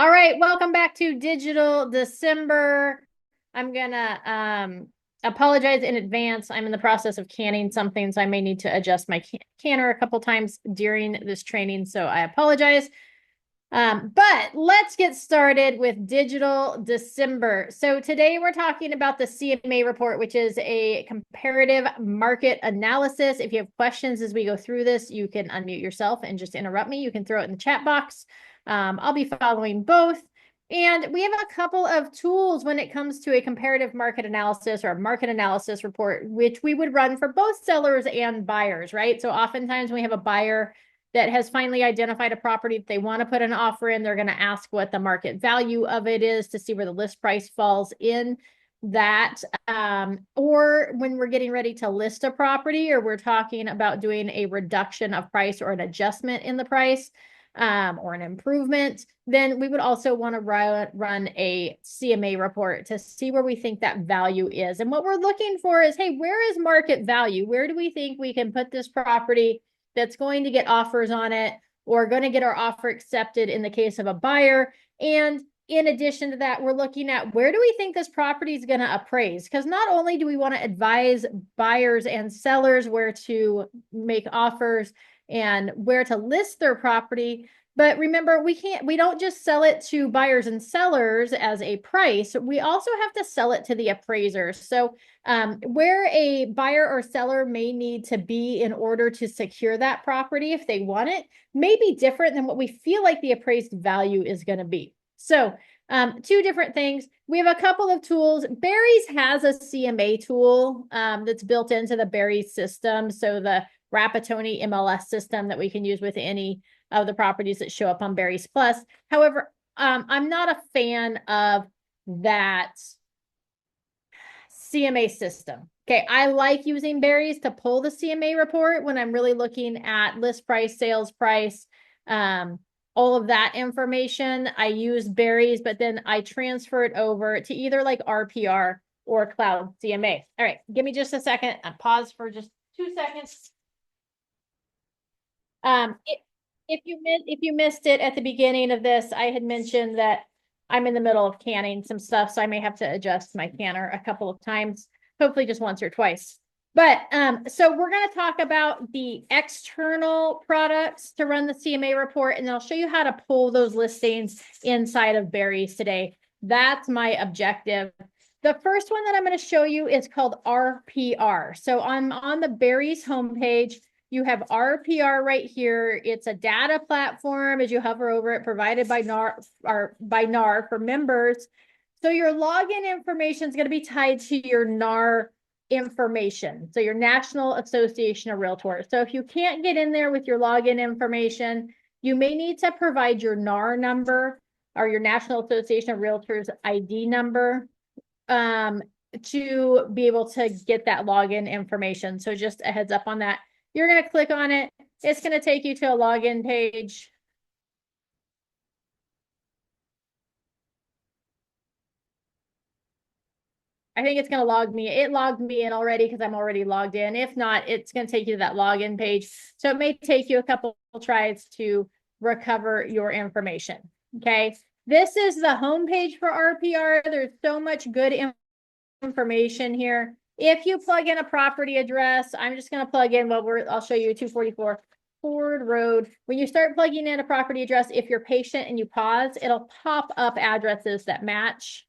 All right, welcome back to Digital December. I'm gonna apologize in advance. I'm in the process of canning something, so I may need to adjust my canner a couple times during this training, so I apologize. But let's get started with Digital December. So today we're talking about the CMA report, which is a comparative market analysis. If you have questions as we go through this, you can unmute yourself and just interrupt me. You can throw it in the chat box. I'll be following both. And we have a couple of tools when it comes to a comparative market analysis or a market analysis report, which we would run for both sellers and buyers, right? So oftentimes we have a buyer that has finally identified a property that they want to put an offer in. They're going to ask what the market value of it is to see where the list price falls in that. Or when we're getting ready to list a property, or we're talking about doing a reduction of price or an adjustment in the price, or an improvement, then we would also want to run a CMA report to see where we think that value is. And what we're looking for is, hey, where is market value? Where do we think we can put this property that's going to get offers on it or going to get our offer accepted in the case of a buyer? And in addition to that, we're looking at where do we think this property is going to appraise? Because not only do we want to advise buyers and sellers where to make offers and where to list their property, but remember, we don't just sell it to buyers and sellers as a price. We also have to sell it to the appraiser. So where a buyer or seller may need to be in order to secure that property if they want it may be different than what we feel like the appraised value is going to be. So two different things. We have a couple of tools. Barry's has a CMA tool that's built into the Barry's system. So the Rapatoni MLS system that we can use with any of the properties that show up on Barry's Plus. However, I'm not a fan of that CMA system. Okay, I like using Barry's to pull the CMA report when I'm really looking at list price, sales price, all of that information. I use Barry's, but then I transfer it over to either like RPR or Cloud CMA. All right, give me just a second. I pause for just 2 seconds. If you missed it at the beginning of this, I had mentioned that I'm in the middle of canning some stuff, so I may have to adjust my canner a couple of times, hopefully just once or twice. But so we're going to talk about the external products to run the CMA report, and I'll show you how to pull those listings inside of Barry's today. That's my objective. The first one that I'm going to show you is called RPR. So I'm on the Barry's homepage. You have RPR right here. It's a data platform as you hover over it, provided by NAR for members. So your login information is going to be tied to your NAR information. So your National Association of Realtors. So if you can't get in there with your login information, you may need to provide your NAR number or your National Association of Realtors ID number to be able to get that login information. So just a heads up on that. You're going to click on it. It's going to take you to a login page. I think it's going to log me. It logged me in already because I'm already logged in. If not, it's going to take you to that login page. So it may take you a couple tries to recover your information. Okay. This is the homepage for RPR. There's so much good information here. If you plug in a property address, I'm just going to plug in I'll show you 244 Ford Road. When you start plugging in a property address, if you're patient and you pause, it'll pop up addresses that match.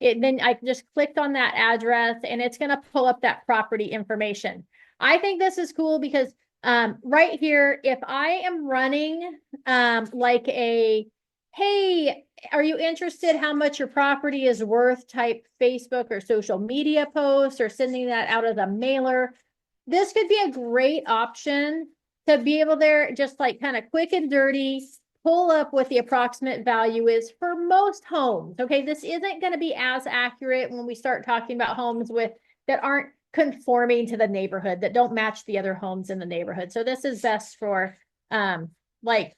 Then I just clicked on that address and it's going to pull up that property information. I think this is cool because right here, if I am running like a, hey, are you interested how much your property is worth type Facebook or social media post or sending that out as a mailer, this could be a great option to be able there just like kind of quick and dirty, pull up what the approximate value is for most homes. Okay, this isn't going to be as accurate when we start talking about homes that aren't conforming to the neighborhood, that don't match the other homes in the neighborhood. So this is best for like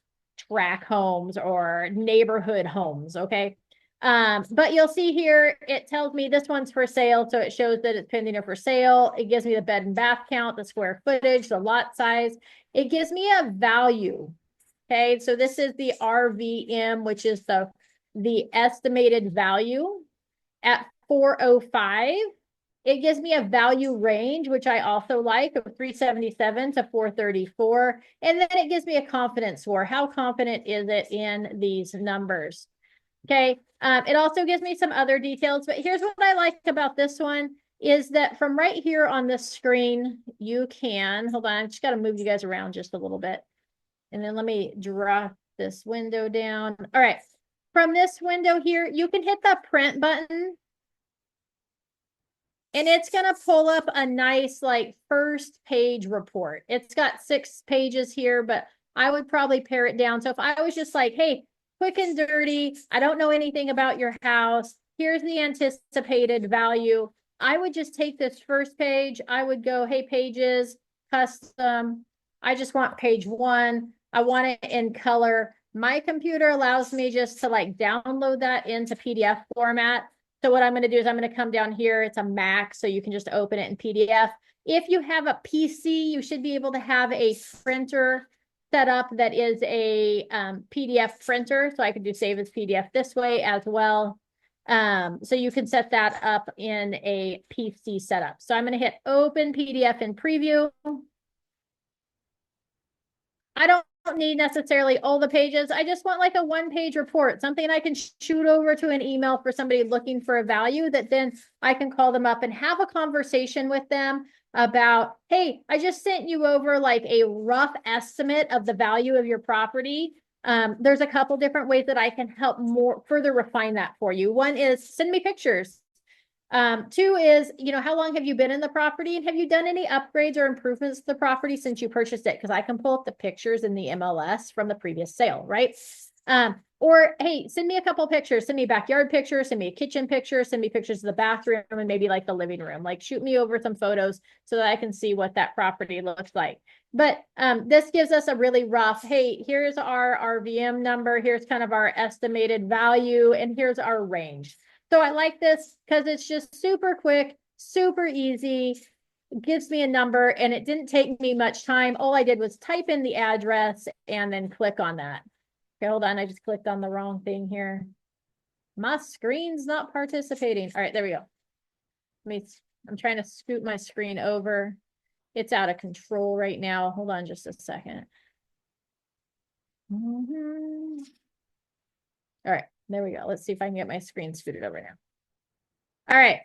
track homes or neighborhood homes. Okay. But you'll see here, it tells me this one's for sale. So it shows that it's pending or for sale. It gives me the bed and bath count, the square footage, the lot size. It gives me a value. Okay. So this is the RVM, which is the the estimated value at 405. It gives me a value range, which I also like, of 377 to 434. And then it gives me a confidence score. How confident is it in these numbers? Okay. It also gives me some other details, but here's what I like about this one is that from right here on this screen, you can, hold on, I just got to move you guys around just a little bit. And then let me drop this window down. All right. From this window here, you can hit the print button and it's going to pull up a nice like first page report. It's got 6 pages here, but I would probably pare it down. So if I was just like, hey, quick and dirty, I don't know anything about your house, here's the anticipated value, I would just take this first page. I would go, hey, pages, custom. I just want page 1. I want it in color. My computer allows me just to like download that into PDF format. So what I'm going to do is I'm going to come down here. It's a Mac, so you can just open it in PDF. If you have a PC, you should be able to have a printer set up that is a PDF printer. So I could do save as PDF this way as well. So you can set that up in a PC setup. So I'm going to hit open PDF in preview. I don't need necessarily all the pages. I just want like a 1-page report, something I can shoot over to an email for somebody looking for a value that then I can call them up and have a conversation with them about, hey, I just sent you over like a rough estimate of the value of your property. There's a couple different ways that I can help more further refine that for you. One is send me pictures. 2 is, how long have you been in the property and have you done any upgrades or improvements to the property since you purchased it? Because I can pull up the pictures in the MLS from the previous sale, right? Or, hey, send me a couple pictures, send me backyard pictures, send me a kitchen picture, send me pictures of the bathroom and maybe like the living room, like shoot me over some photos so that I can see what that property looks like. But this gives us a really rough, hey, here's our RVM number, here's kind of our estimated value, and here's our range. So I like this because it's just super quick, super easy. It gives me a number and it didn't take me much time. All I did was type in the address and then click on that. Okay, hold on. I just clicked on the wrong thing here. My screen's not participating. All right, there we go. I'm trying to scoot my screen over. It's out of control right now. Hold on just a second. All right. There we go. Let's see if I can get my screen scooted over now. All right.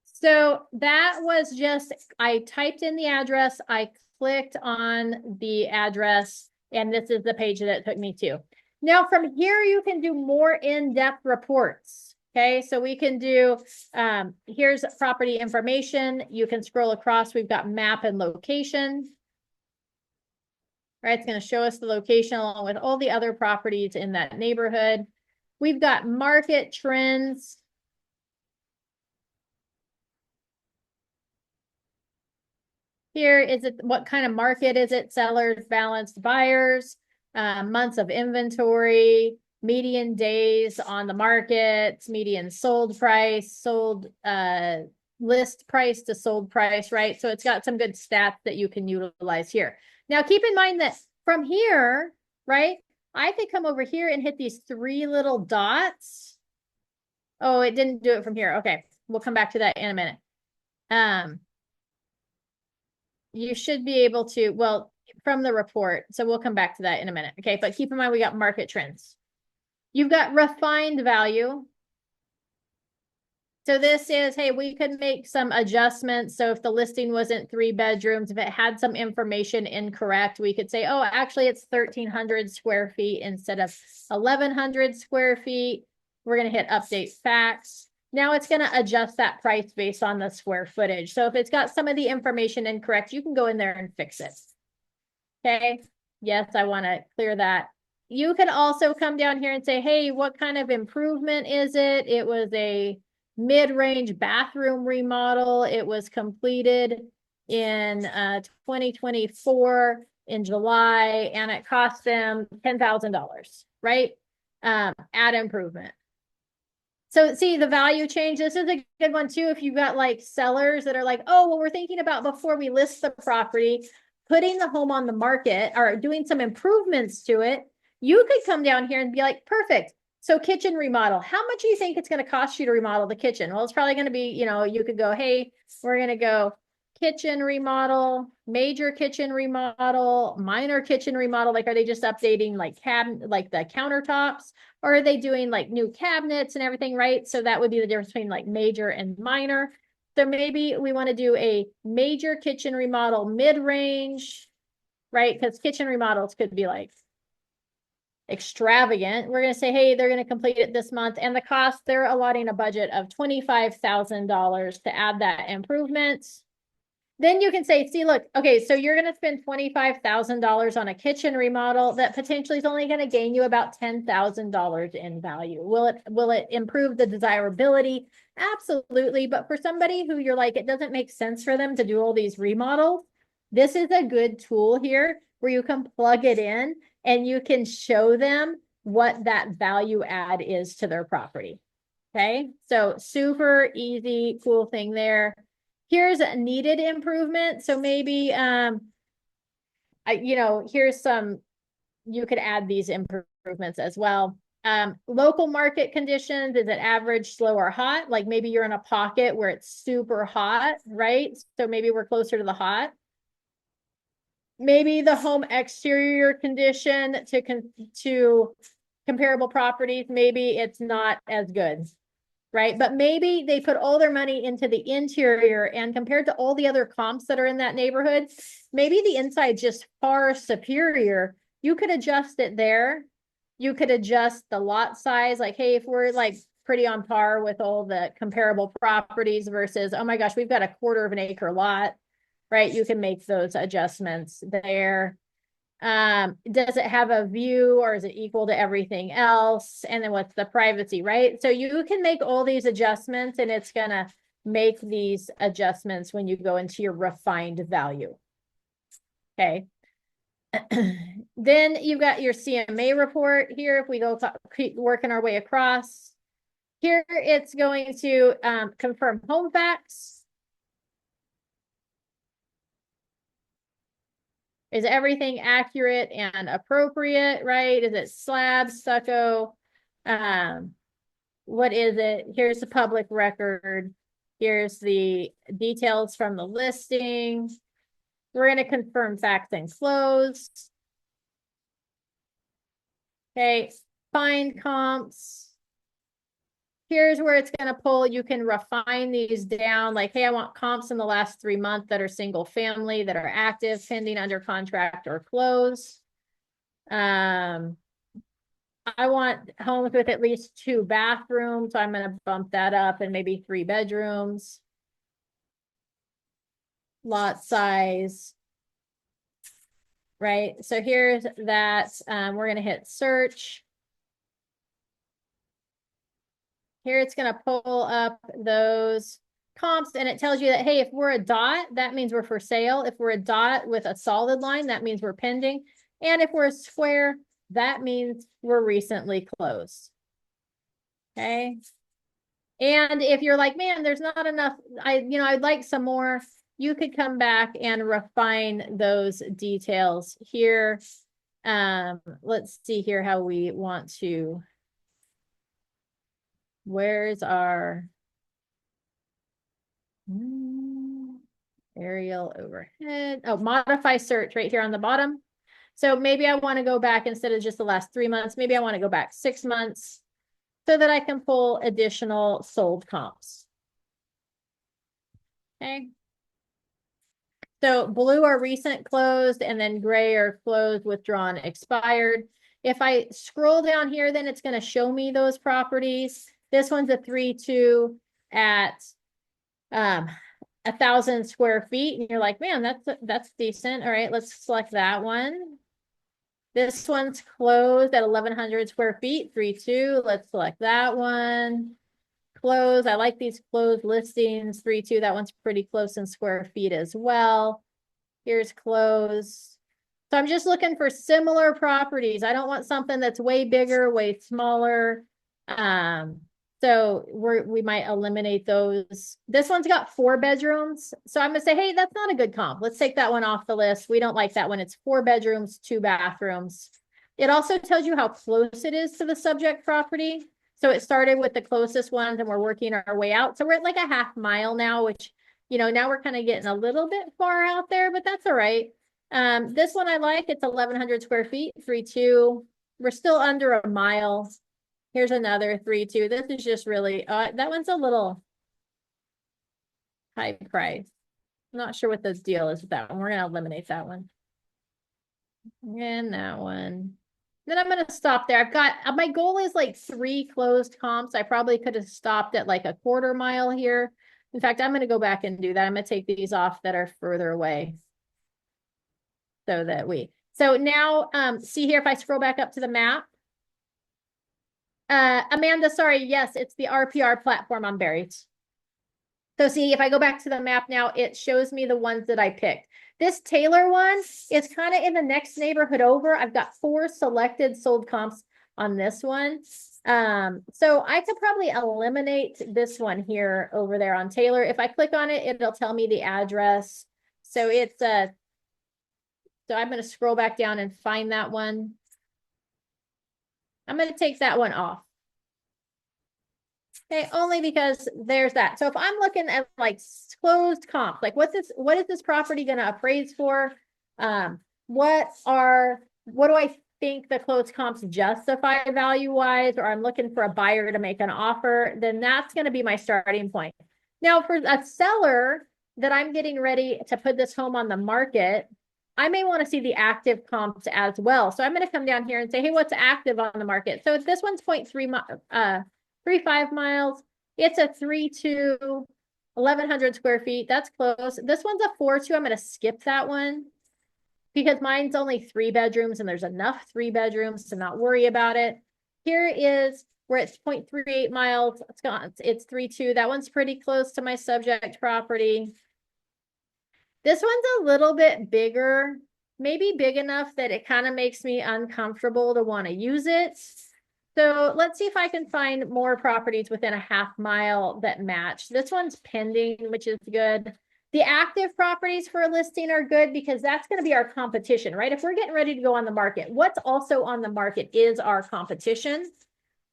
So that was just, I typed in the address, I clicked on the address, and this is the page that it took me to. Now from here, you can do more in-depth reports. Okay, so we can do, here's property information. You can scroll across. We've got map and location. Right, it's going to show us the location along with all the other properties in that neighborhood. We've got market trends. Here is it, what kind of market is it? Sellers, balanced buyers, months of inventory, median days on the market, median sold price, sold list price to sold price, right? So it's got some good stats that you can utilize here. Now keep in mind that from here, right, I could come over here and hit these 3 little dots. Oh, it didn't do it from here. Okay, we'll come back to that in a minute. You should be able to, well, from the report. So we'll come back to that in a minute. Okay, but keep in mind, we got market trends. You've got refined value. So this is, hey, we could make some adjustments. So if the listing wasn't 3 bedrooms, if it had some information incorrect, we could say, oh, actually it's 1,300 square feet instead of 1,100 square feet. We're going to hit update facts. Now it's going to adjust that price based on the square footage. So if it's got some of the information incorrect, you can go in there and fix it. Okay. Yes, I want to clear that. You can also come down here and say, hey, what kind of improvement is it? It was a mid-range bathroom remodel. It was completed in 2024 in July, and it cost them $10,000, right? Add improvement. So see the value change. This is a good one too. If you've got like sellers that are like, oh, well, we're thinking about before we list the property, putting the home on the market or doing some improvements to it. You could come down here and be like, perfect. So kitchen remodel, how much do you think it's going to cost you to remodel the kitchen? Well, it's probably going to be, you could go, hey, we're going to go kitchen remodel, major kitchen remodel, minor kitchen remodel. Like, are they just updating like like the countertops, or are they doing like new cabinets and everything, right? So that would be the difference between like major and minor. So maybe we want to do a major kitchen remodel mid-range, right? Because kitchen remodels could be like extravagant. We're going to say, hey, they're going to complete it this month. And the cost, they're allotting a budget of $25,000 to add that improvement. Then you can say, see, look, okay, so you're going to spend $25,000 on a kitchen remodel that potentially is only going to gain you about $10,000 in value. Will it improve the desirability? Absolutely. But for somebody who you're like, it doesn't make sense for them to do all these remodels, this is a good tool here where you can plug it in and you can show them what that value add is to their property. Okay, so super easy, cool thing there. Here's a needed improvement. So maybe, here's some, you could add these improvements as well. Local market conditions, is it average, slow, or hot? Like maybe you're in a pocket where it's super hot, right? So maybe we're closer to the hot. Maybe the home exterior condition to comparable properties, maybe it's not as good, right? But maybe they put all their money into the interior, and compared to all the other comps that are in that neighborhood, maybe the inside just far superior. You could adjust it there. You could adjust the lot size. Like, hey, if we're like pretty on par with all the comparable properties versus, oh my gosh, we've got a 1/4 of an acre lot, right? You can make those adjustments there. Does it have a view, or is it equal to everything else? And then what's the privacy, right? So you can make all these adjustments, and it's gonna make these adjustments when you go into your refined value. Okay. Then you've got your CMA report here. If we go keep working our way across here, it's going to confirm home facts. Is everything accurate and appropriate, right? Is it slab, stucco? What is it? Here's the public record. Here's the details from the listing. We're going to confirm facts and close. Okay, find comps. Here's where it's going to pull. You can refine these down. Like, hey, I want comps in the last 3 months that are single family, that are active, pending, under contract, or close. I want homes with at least 2 bathrooms. So I'm going to bump that up, and maybe 3 bedrooms. Lot size. Right. So here's that. We're going to hit search. Here it's going to pull up those comps, and it tells you that, hey, if we're a dot, that means we're for sale. If we're a dot with a solid line, that means we're pending. And if we're a square, that means we're recently closed. Okay. And if you're like, man, there's not enough, I'd like some more, you could come back and refine those details here. Let's see here how we want to, where's our aerial overhead? Oh, modify search right here on the bottom. So maybe I want to go back, instead of just the last 3 months, maybe I want to go back 6 months so that I can pull additional sold comps. Okay. So blue are recent closed, and then gray are closed, withdrawn, expired. If I scroll down here, then it's going to show me those properties. This one's a 3-2 at 1,000 square feet. And you're like, man, that's decent. All right, let's select that one. This one's closed at 1,100 square feet, 3-2. Let's select that one. Close. I like these closed listings, 3-2. That one's pretty close in square feet as well. Here's close. So I'm just looking for similar properties. I don't want something that's way bigger, way smaller. So we might eliminate those. This one's got 4 bedrooms. So I'm gonna say, hey, that's not a good comp. Let's take that one off the list. We don't like that one. It's 4 bedrooms, 2 bathrooms. It also tells you how close it is to the subject property. So it started with the closest ones and we're working our way out. So we're at like a half mile now, which, you know, now we're kind of getting a little bit far out there, but that's all right. This one I like, it's 1,100 square feet, 3.2. We're still under a mile. Here's another 3.2. This is just really, that one's a little high price. I'm not sure what the deal is with that one. We're going to eliminate that one. And that one. Then I'm going to stop there. I've got, my goal is like 3 closed comps. I probably could have stopped at like a quarter mile here. In fact, I'm going to go back and do that. I'm going to take these off that are further away. So now, see here, if I scroll back up to the map. Amanda, sorry, yes, it's the RPR platform on berries. So see, if I go back to the map now, it shows me the ones that I picked. This Taylor one is kind of in the next neighborhood over. I've got 4 selected sold comps on this one. So I could probably eliminate this one here over there on Taylor. If I click on it, it'll tell me the address. So it's so I'm going to scroll back down and find that one. I'm going to take that one off. Okay, only because there's that. So if I'm looking at like closed comps, like what is this property going to appraise for? What do I think the closed comps justify value wise, or I'm looking for a buyer to make an offer, then that's going to be my starting point. Now for a seller that I'm getting ready to put this home on the market, I may want to see the active comps as well. So I'm going to come down here and say, hey, what's active on the market? So if this one's 0.35 miles. It's a 3.2, 1,100 square feet. That's close. This one's a 4.2. I'm going to skip that one because mine's only 3 bedrooms and there's enough 3 bedrooms to not worry about it. Here is where it's 0.38 miles. It's 3.2. That one's pretty close to my subject property. This one's a little bit bigger, maybe big enough that it kind of makes me uncomfortable to want to use it. So let's see if I can find more properties within a half mile that match. This one's pending, which is good. The active properties for a listing are good because that's going to be our competition, right? If we're getting ready to go on the market, what's also on the market is our competition.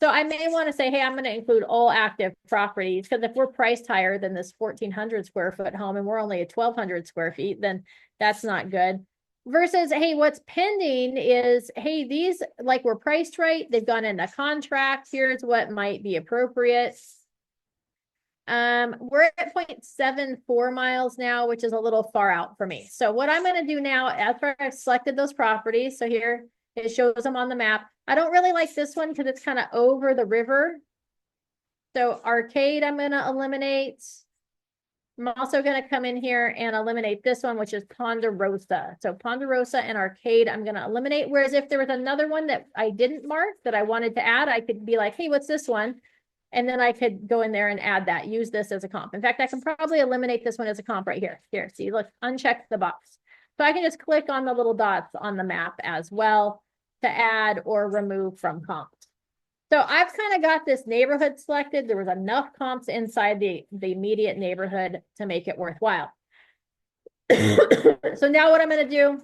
So I may want to say, hey, I'm going to include all active properties because if we're priced higher than this 1,400 square foot home and we're only at 1,200 square feet, then that's not good. Versus, hey, what's pending is, hey, these like were priced right. They've gone into contract. Here's what might be appropriate. We're at 0.74 miles now, which is a little far out for me. So what I'm going to do now, after I've selected those properties, so here it shows them on the map. I don't really like this one because it's kind of over the river. So Arcade, I'm going to eliminate. I'm also going to come in here and eliminate this one, which is Ponderosa. So Ponderosa and Arcade, I'm going to eliminate. Whereas if there was another one that I didn't mark that I wanted to add, I could be like, hey, what's this one? And then I could go in there and add that, use this as a comp. In fact, I can probably eliminate this one as a comp right here. Here, see, look, uncheck the box. So I can just click on the little dots on the map as well to add or remove from comps. So I've kind of got this neighborhood selected. There was enough comps inside the immediate neighborhood to make it worthwhile. So now what I'm going to do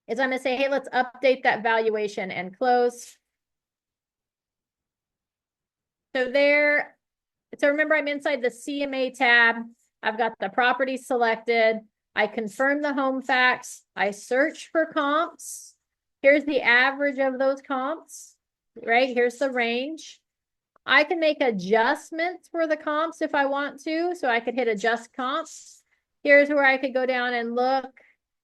is I'm going to say, hey, let's update that valuation and close. So there, so remember I'm inside the CMA tab. I've got the property selected. I confirm the home facts. I search for comps. Here's the average of those comps, right? Here's the range. I can make adjustments for the comps if I want to. So I could hit adjust comps. Here's where I could go down and look.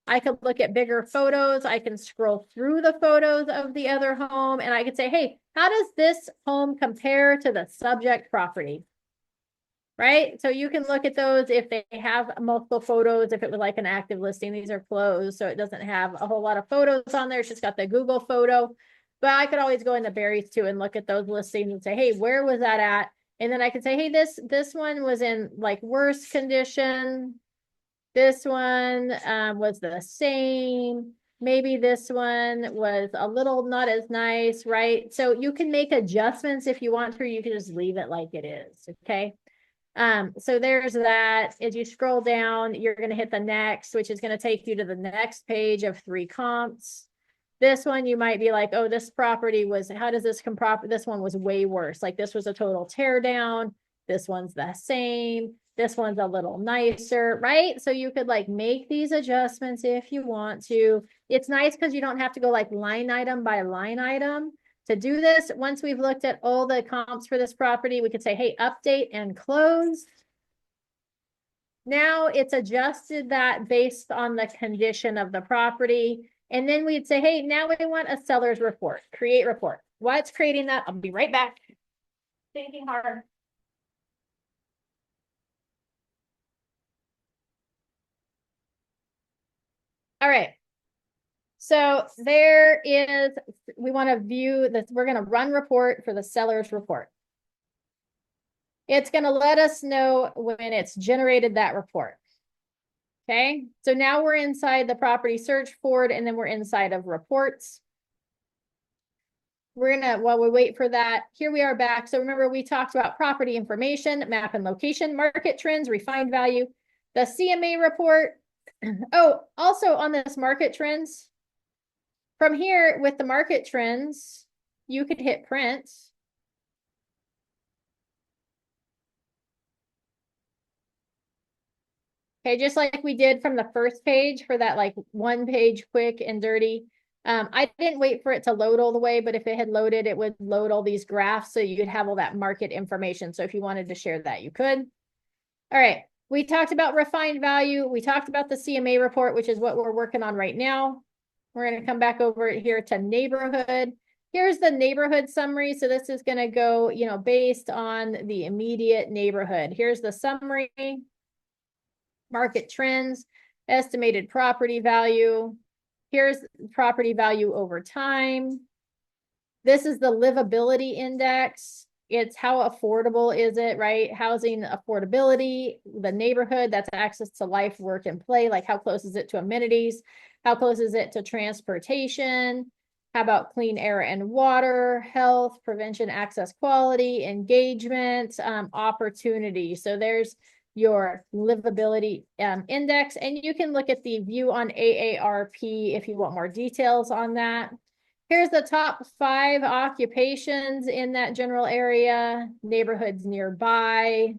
I could look at bigger photos. I can scroll through the photos of the other home and I could say, hey, how does this home compare to the subject property? Right? So you can look at those if they have multiple photos, if it was like an active listing. These are closed, so it doesn't have a whole lot of photos on there. It's just got the Google photo. But I could always go into berries too and look at those listings and say, hey, where was that at? And then I could say, hey, this one was in like worse condition. This one was the same. Maybe this one was a little not as nice, right? So you can make adjustments if you want to. You can just leave it like it is, okay? So there's that. As you scroll down, you're going to hit the next, which is going to take you to the next page of 3 comps. This one, you might be like, oh, this property was, how does this this one was way worse. Like this was a total tear down. This one's the same. This one's a little nicer, right? So you could like make these adjustments if you want to. It's nice because you don't have to go like line item by line item to do this. Once we've looked at all the comps for this property, we could say, hey, update and close. Now it's adjusted that based on the condition of the property. And then we'd say, hey, now we want a seller's report, create report. What's creating that? I'll be right back. Thinking hard. All right. So there is, we want to view this. We're going to run report for the seller's report. It's going to let us know when it's generated that report. Okay, so now we're inside the property search board, and then we're inside of reports. We're gonna, while we wait for that, here we are back. So remember, we talked about property information, map and location, market trends, refined value, the CMA report. Oh, also on this market trends, from here with the market trends, you could hit print. Okay, just like we did from the first page for that like one page quick and dirty. I didn't wait for it to load all the way, but if it had loaded, it would load all these graphs so you could have all that market information. So if you wanted to share that, you could. All right, we talked about refined value. We talked about the CMA report, which is what we're working on right now. We're going to come back over here to neighborhood. Here's the neighborhood summary. So this is going to go, you know, based on the immediate neighborhood. Here's the summary. Market trends, estimated property value. Here's property value over time. This is the livability index. It's how affordable is it, right? Housing affordability, the neighborhood, that's access to life, work, and play. Like how close is it to amenities? How close is it to transportation? How about clean air and water, health, prevention, access, quality, engagement, opportunity. So there's your livability index, and you can look at the view on AARP if you want more details on that. Here's the top 5 occupations in that general area, neighborhoods nearby.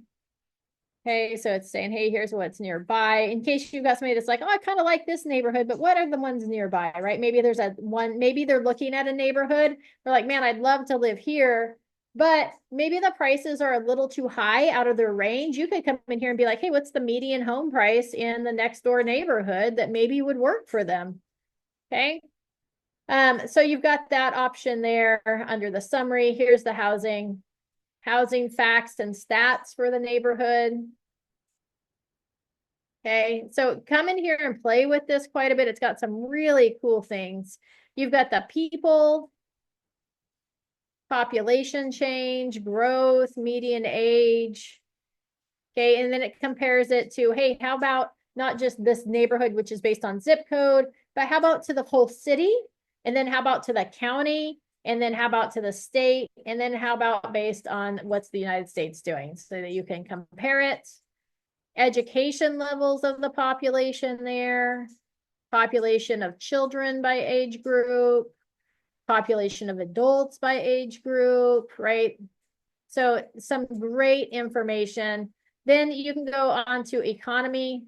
Okay, so it's saying, hey, here's what's nearby. In case you've got somebody that's like, oh, I kind of like this neighborhood, but what are the ones nearby, right? Maybe there's maybe they're looking at a neighborhood. They're like, man, I'd love to live here, but maybe the prices are a little too high out of their range. You could come in here and be like, hey, what's the median home price in the next door neighborhood that maybe would work for them? Okay. So you've got that option there under the summary. Here's the housing facts and stats for the neighborhood. Okay, so come in here and play with this quite a bit. It's got some really cool things. You've got the people, population change, growth, median age. Okay, and then it compares it to, hey, how about not just this neighborhood, which is based on zip code, but how about to the whole city? And then how about to the county? And then how about to the state? And then how about based on what's the United States doing so that you can compare it? Education levels of the population there, population of children by age group, population of adults by age group, right? So some great information. Then you can go on to economy.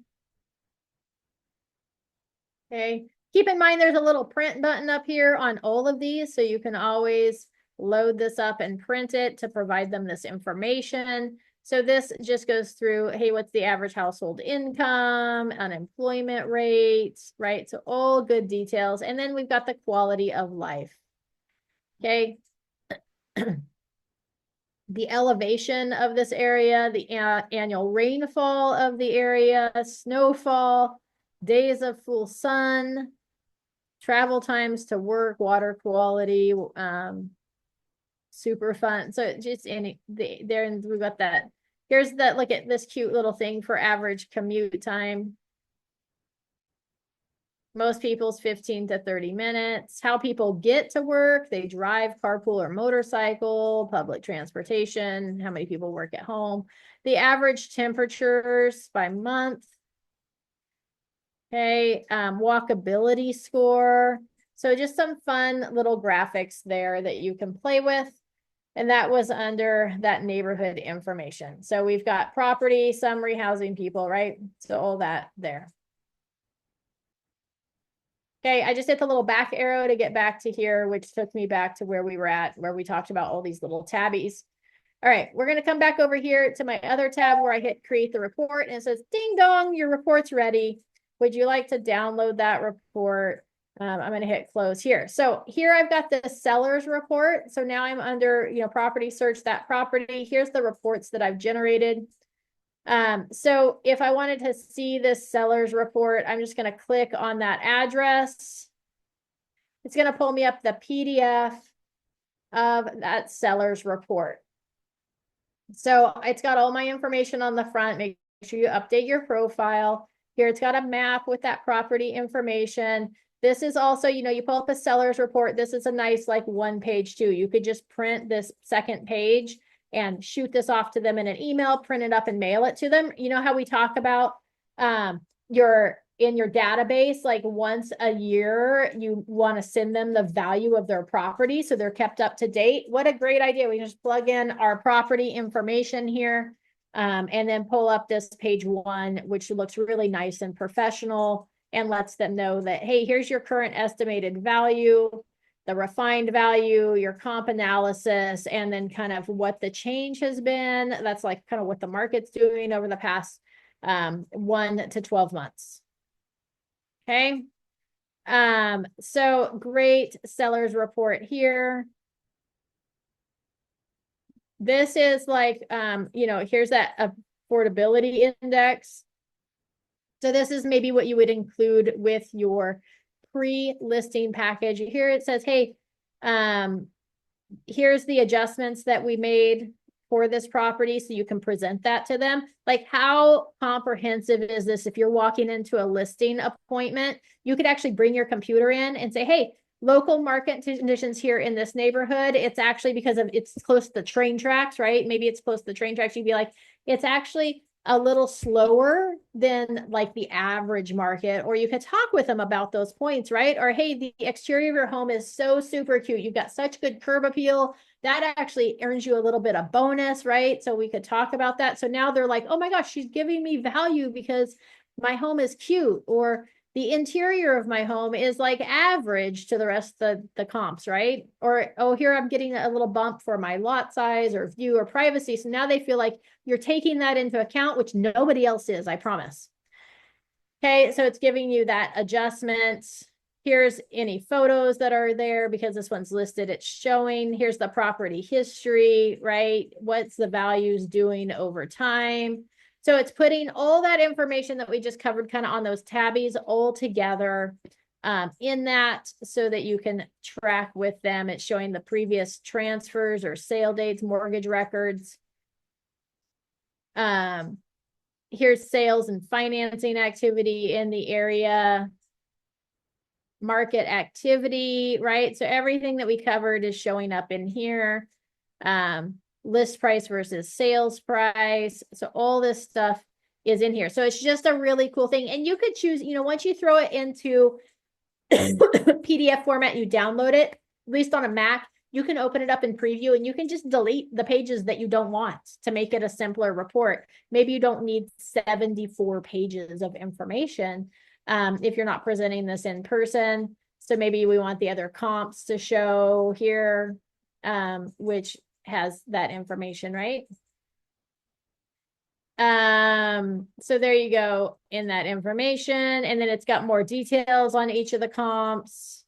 Okay. Keep in mind, there's a little print button up here on all of these, so you can always load this up and print it to provide them this information. So this just goes through, hey, what's the average household income, unemployment rates, right? So all good details. And then we've got the quality of life. Okay. The elevation of this area, the annual rainfall of the area, snowfall, days of full sun, travel times to work, water quality, super fun. So just there, and we've got that. Here's that, look at this cute little thing for average commute time. Most people's 15 to 30 minutes. How people get to work, they drive, carpool, or motorcycle, public transportation, how many people work at home, the average temperatures by month. Okay, walkability score. So just some fun little graphics there that you can play with. And that was under that neighborhood information. So we've got property, summary, housing, people, right? So all that there. Okay, I just hit the little back arrow to get back to here, which took me back to where we were at, where we talked about all these little tabbies. All right, we're going to come back over here to my other tab where I hit create the report, and it says, ding dong, your report's ready. Would you like to download that report? I'm going to hit close here. So here I've got the seller's report. So now I'm under, property search that property. Here's the reports that I've generated. So if I wanted to see this seller's report, I'm just going to click on that address. It's going to pull me up the PDF of that seller's report. So it's got all my information on the front. Make sure you update your profile. Here it's got a map with that property information. This is also, you pull up a seller's report. This is a nice like 1-page too. You could just print this second page and shoot this off to them in an email, print it up and mail it to them. You know how we talk about in your database, like once a year, you want to send them the value of their property so they're kept up to date. What a great idea. We just plug in our property information here and then pull up this page 1, which looks really nice and professional and lets them know that, hey, here's your current estimated value, the refined value, your comp analysis, and then kind of what the change has been. That's like kind of what the market's doing over the past 1 to 12 months. Okay. So great seller's report here. This is like, here's that affordability index. So this is maybe what you would include with your pre-listing package. Here it says, hey, here's the adjustments that we made for this property, so you can present that to them. Like, how comprehensive is this? If you're walking into a listing appointment, you could actually bring your computer in and say, hey, local market conditions here in this neighborhood, it's actually because of it's close to the train tracks, right? Maybe it's close to the train tracks. You'd be like, it's actually a little slower than like the average market, or you could talk with them about those points, right? Or, hey, the exterior of your home is so super cute. You've got such good curb appeal. That actually earns you a little bit of bonus, right? So we could talk about that. So now they're like, oh my gosh, she's giving me value because my home is cute, or the interior of my home is like average to the rest of the comps, right? Or, oh, here I'm getting a little bump for my lot size or view or privacy. So now they feel like you're taking that into account, which nobody else is, I promise. Okay, so it's giving you that adjustment. Here's any photos that are there because this one's listed. It's showing, here's the property history, right? What's the values doing over time? So it's putting all that information that we just covered kind of on those tabbies all together in that so that you can track with them. It's showing the previous transfers or sale dates, mortgage records. Here's sales and financing activity in the area, market activity, right? So everything that we covered is showing up in here. List price versus sales price. So all this stuff is in here. So it's just a really cool thing. And you could choose, once you throw it into PDF format, you download it, at least on a Mac, you can open it up in preview and you can just delete the pages that you don't want to make it a simpler report. Maybe you don't need 74 pages of information if you're not presenting this in person. So maybe we want the other comps to show here, which has that information, right? So there you go in that information. And then it's got more details on each of the comps.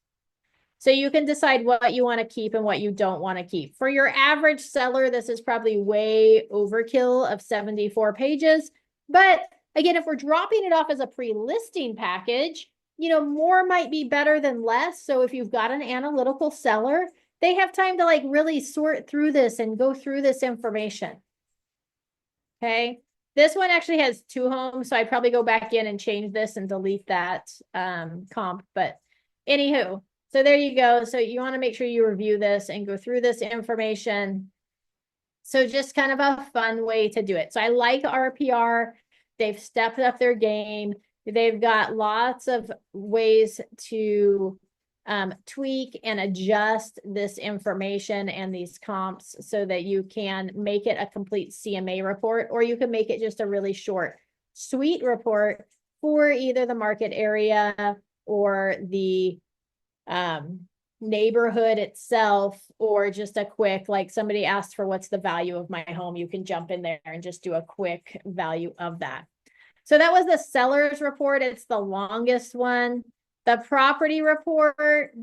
So you can decide what you want to keep and what you don't want to keep. For your average seller, this is probably way overkill of 74 pages. But again, if we're dropping it off as a pre-listing package, more might be better than less. So if you've got an analytical seller, they have time to like really sort through this and go through this information. Okay. This one actually has 2 homes, so I'd probably go back in and change this and delete that comp. But anywho, so there you go. So you want to make sure you review this and go through this information. So just kind of a fun way to do it. So I like RPR. They've stepped up their game. They've got lots of ways to tweak and adjust this information and these comps so that you can make it a complete CMA report, or you can make it just a really short, sweet report for either the market area or the neighborhood itself, or just a quick, like somebody asked for what's the value of my home, you can jump in there and just do a quick value of that. So that was the seller's report. It's the longest one. The property report,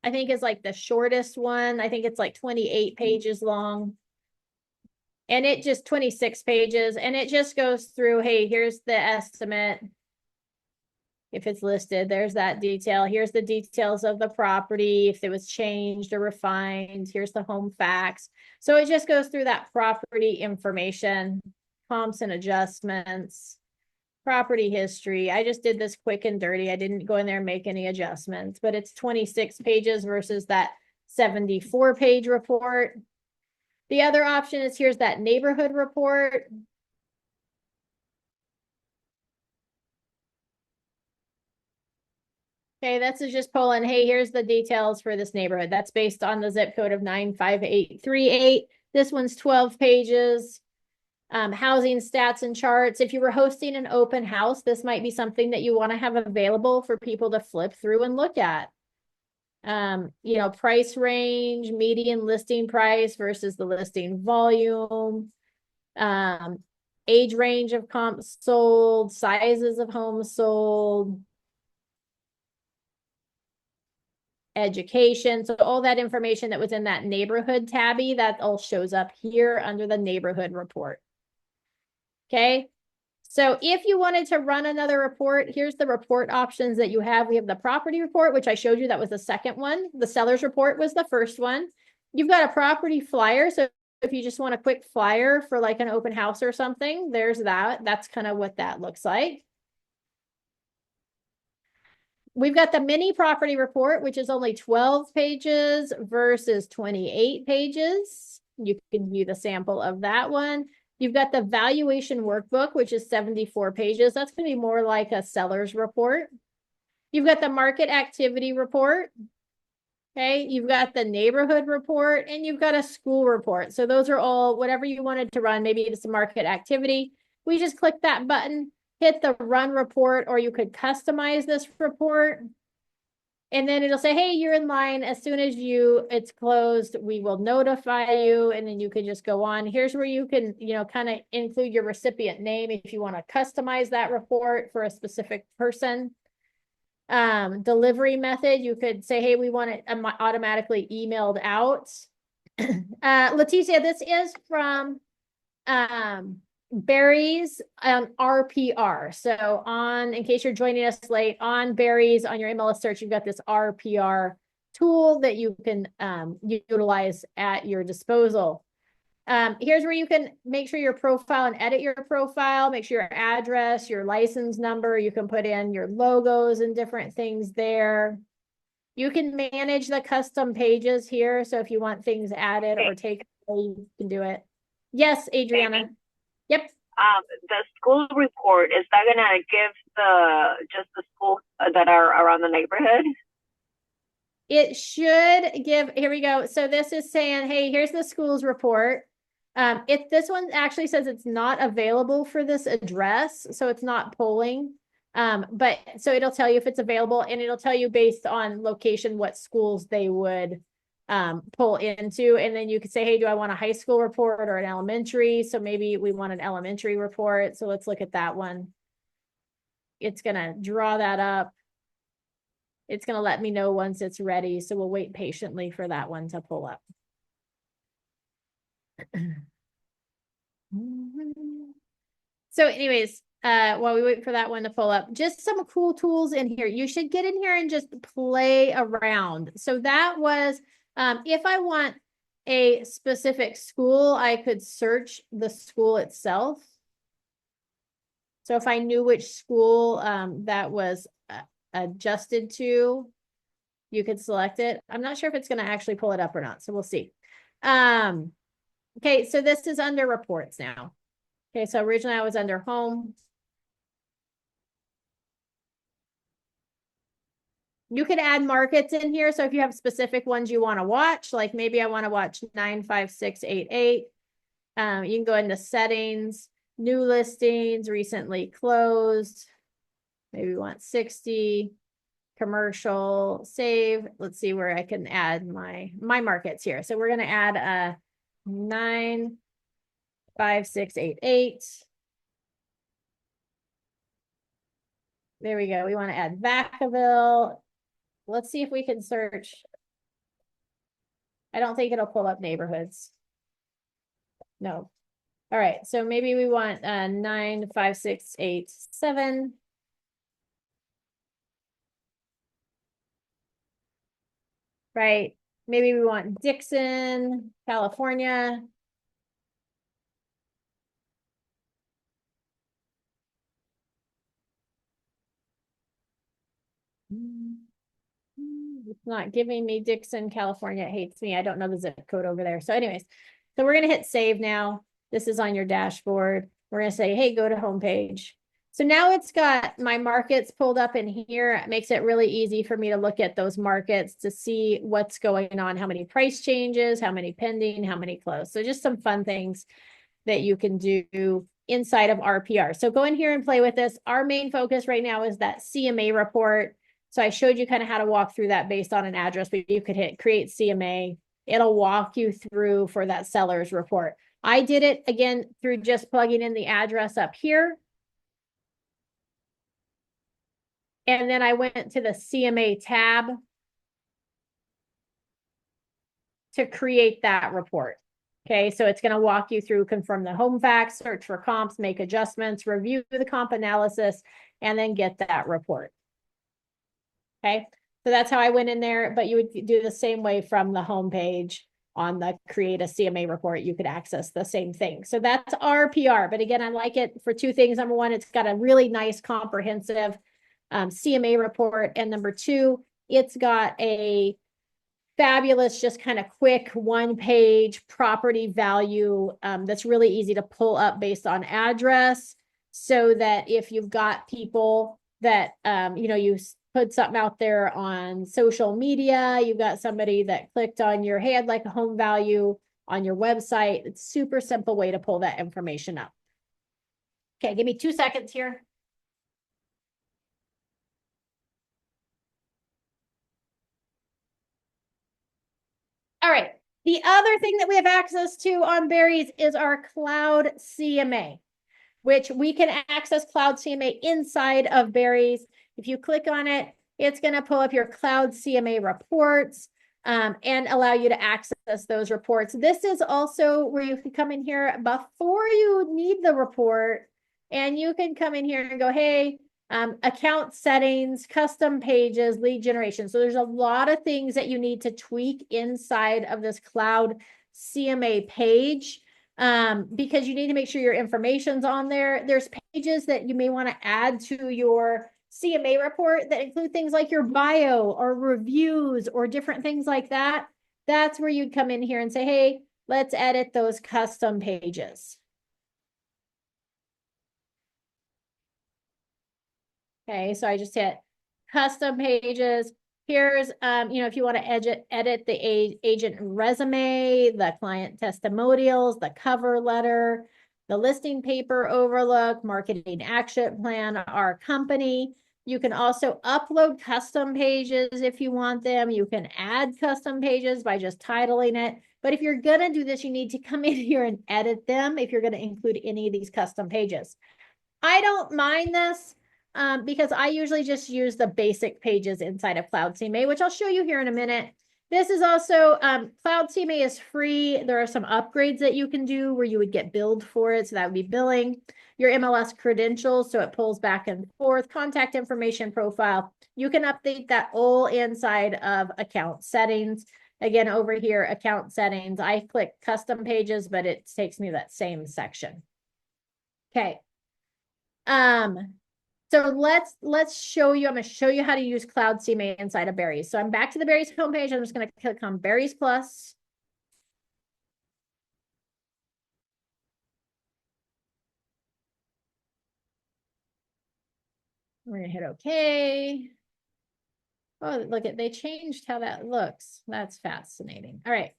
I think, is like the shortest one. I think it's like 28 pages long. And it just 26 pages. And it just goes through, hey, here's the estimate. If it's listed, there's that detail. Here's the details of the property, if it was changed or refined. Here's the home facts. So it just goes through that property information, comps and adjustments, property history. I just did this quick and dirty. I didn't go in there and make any adjustments, but it's 26 pages versus that 74-page report. The other option is here's that neighborhood report. Okay, that's just pulling, hey, here's the details for this neighborhood. That's based on the zip code of 95838. This one's 12 pages. Housing stats and charts. If you were hosting an open house, this might be something that you want to have available for people to flip through and look at. You know, price range, median listing price versus the listing volume, age range of comps sold, sizes of homes sold, education. So all that information that was in that neighborhood tabby, that all shows up here under the neighborhood report. Okay. So if you wanted to run another report, here's the report options that you have. We have the property report, which I showed you. That was the second one. The seller's report was the first one. You've got a property flyer. So if you just want a quick flyer for like an open house or something, there's that. That's kind of what that looks like. We've got the mini property report, which is only 12 pages versus 28 pages. You can view the sample of that one. You've got the valuation workbook, which is 74 pages. That's going to be more like a seller's report. You've got the market activity report. Okay. You've got the neighborhood report, and you've got a school report. So those are all whatever you wanted to run. Maybe it's a market activity. We just click that button, hit the run report, or you could customize this report. And then it'll say, hey, you're in line. As soon as it's closed, we will notify you. And then you can just go on. Here's where you can, kind of include your recipient name if you want to customize that report for a specific person. Delivery method, you could say, hey, we want it automatically emailed out. Leticia, this is from Barry's RPR. So in case you're joining us late, on Barry's, on your MLS search, you've got this RPR tool that you can utilize at your disposal. Here's where you can make sure your profile and edit your profile, make sure your address, your license number, you can put in your logos and different things there. You can manage the custom pages here. So if you want things added or taken away, you can do it. Yes, Adriana. Yep. The school report, is that gonna give just the schools that are around the neighborhood? It should give, here we go. So this is saying, hey, here's the schools report. If this one actually says it's not available for this address, so it's not polling. But so it'll tell you if it's available, and it'll tell you based on location what schools they would pull into. And then you could say, hey, do I want a high school report or an elementary? So maybe we want an elementary report. So let's look at that one. It's gonna draw that up. It's gonna let me know once it's ready. So we'll wait patiently for that one to pull up. So anyways, while we wait for that one to pull up, just some cool tools in here. You should get in here and just play around. So that was, if I want a specific school, I could search the school itself. So if I knew which school that was adjusted to, you could select it. I'm not sure if it's going to actually pull it up or not. So we'll see. Okay, so this is under reports now. Okay, so originally I was under home. You could add markets in here. So if you have specific ones you want to watch, like maybe I want to watch 95688, you can go into settings, new listings, recently closed. Maybe we want 60, commercial, save. Let's see where I can add my markets here. So we're going to add a 95688. There we go. We want to add Vacaville. Let's see if we can search. I don't think it'll pull up neighborhoods. No. All right. So maybe we want 95687. Right. Maybe we want Dixon, California. It's not giving me Dixon, California. It hates me. I don't know the zip code over there. So anyways, so we're going to hit save now. This is on your dashboard. We're going to say, hey, go to homepage. So now it's got my markets pulled up in here. It makes it really easy for me to look at those markets to see what's going on, how many price changes, how many pending, how many closed. So just some fun things that you can do inside of RPR. So go in here and play with this. Our main focus right now is that CMA report. So I showed you kind of how to walk through that based on an address, but you could hit create CMA. It'll walk you through for that seller's report. I did it again through just plugging in the address up here. And then I went to the CMA tab to create that report. Okay, so it's going to walk you through, confirm the home facts, search for comps, make adjustments, review the comp analysis, and then get that report. Okay, so that's how I went in there, but you would do the same way from the home page on the create a CMA report. You could access the same thing. So that's RPR. But again, I like it for two things. Number one, it's got a really nice comprehensive CMA report. And number two, it's got a fabulous, just kind of quick one-page property value that's really easy to pull up based on address, so that if you've got people that you put something out there on social media, you've got somebody that clicked on your, hey, I'd like a home value on your website. It's super simple way to pull that information up. Okay, give me 2 seconds here. All right. The other thing that we have access to on Berries is our cloud CMA, which we can access cloud CMA inside of Berries. If you click on it, it's going to pull up your cloud CMA reports and allow you to access those reports. This is also where you can come in here before you need the report, and you can come in here and go, hey, account settings, custom pages, lead generation. So there's a lot of things that you need to tweak inside of this cloud CMA page, because you need to make sure your information's on there. There's pages that you may want to add to your CMA report that include things like your bio or reviews or different things like that. That's where you'd come in here and say, hey, let's edit those custom pages. Okay, so I just hit custom pages. Here's, if you want to edit the agent resume, the client testimonials, the cover letter, the listing paper overlook, marketing action plan, our company. You can also upload custom pages if you want them. You can add custom pages by just titling it. But if you're going to do this, you need to come in here and edit them if you're going to include any of these custom pages. I don't mind this because I usually just use the basic pages inside of Cloud CMA, which I'll show you here in a minute. This is also, Cloud CMA is free. There are some upgrades that you can do where you would get billed for it. So that would be billing, your MLS credentials. So it pulls back and forth, contact information profile. You can update that all inside of account settings. Again, over here, account settings, I click custom pages, but it takes me to that same section. Okay. So let's show you, I'm going to show you how to use Cloud CMA inside of Berries. So I'm back to the Berries homepage. I'm just going to click on Berries Plus. We're going to hit OK. Oh, look at, they changed how that looks. That's fascinating. All right.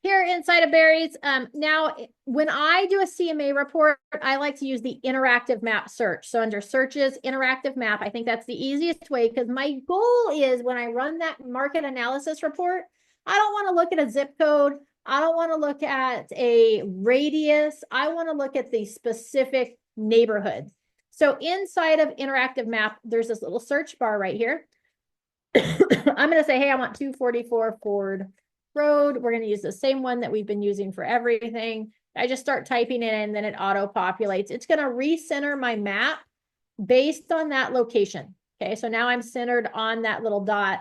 Here inside of berries, now when I do a CMA report, I like to use the interactive map search. So under searches, interactive map, I think that's the easiest way because my goal is when I run that market analysis report, I don't want to look at a zip code. I don't want to look at a radius. I want to look at the specific neighborhood. So inside of interactive map, there's this little search bar right here. I'm going to say, hey, I want 244 Ford Road. We're going to use the same one that we've been using for everything. I just start typing it in and then it auto populates. It's going to recenter my map based on that location. Okay, so now I'm centered on that little dot.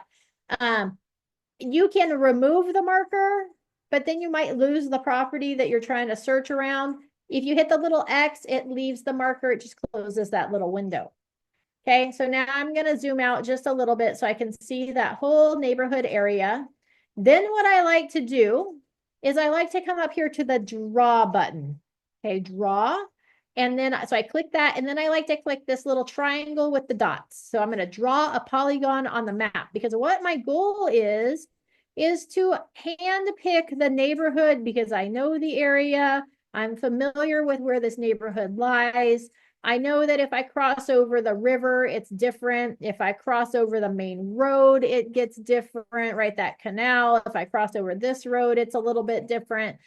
You can remove the marker, but then you might lose the property that you're trying to search around. If you hit the little X, it leaves the marker. It just closes that little window. Okay, so now I'm going to zoom out just a little bit so I can see that whole neighborhood area. Then what I like to do is I like to come up here to the draw button. Okay, draw. And then, so I click that, and then I like to click this little triangle with the dots. So I'm going to draw a polygon on the map because what my goal is to hand pick the neighborhood because I know the area. I'm familiar with where this neighborhood lies. I know that if I cross over the river, it's different. If I cross over the main road, it gets different, right? That canal. If I cross over this road, it's a little bit different.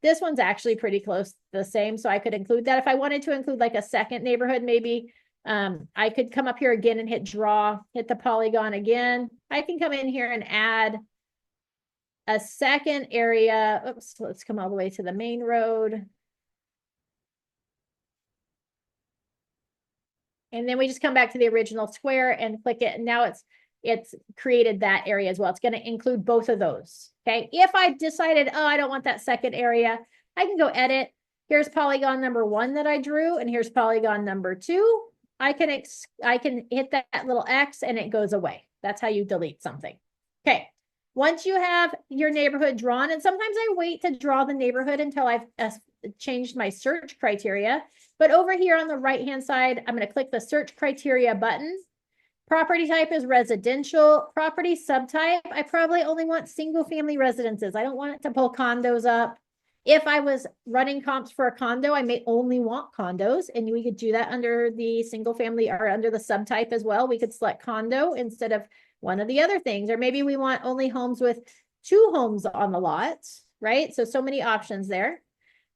This one's actually pretty close to the same, so I could include that. If I wanted to include like a second neighborhood, maybe I could come up here again and hit draw, hit the polygon again. I can come in here and add a second area. Oops, let's come all the way to the main road. And then we just come back to the original square and click it. And now it's created that area as well. It's going to include both of those. Okay. If I decided, oh, I don't want that second area, I can go edit. Here's polygon number 1 that I drew, and here's polygon number 2. I can hit that little X and it goes away. That's how you delete something. Okay. Once you have your neighborhood drawn, and sometimes I wait to draw the neighborhood until I've changed my search criteria. But over here on the right-hand side, I'm going to click the search criteria button. Property type is residential. Property subtype, I probably only want single family residences. I don't want it to pull condos up. If I was running comps for a condo, I may only want condos, and we could do that under the single family or under the subtype as well. We could select condo instead of one of the other things, or maybe we want only homes with 2 homes on the lot, right? So many options there.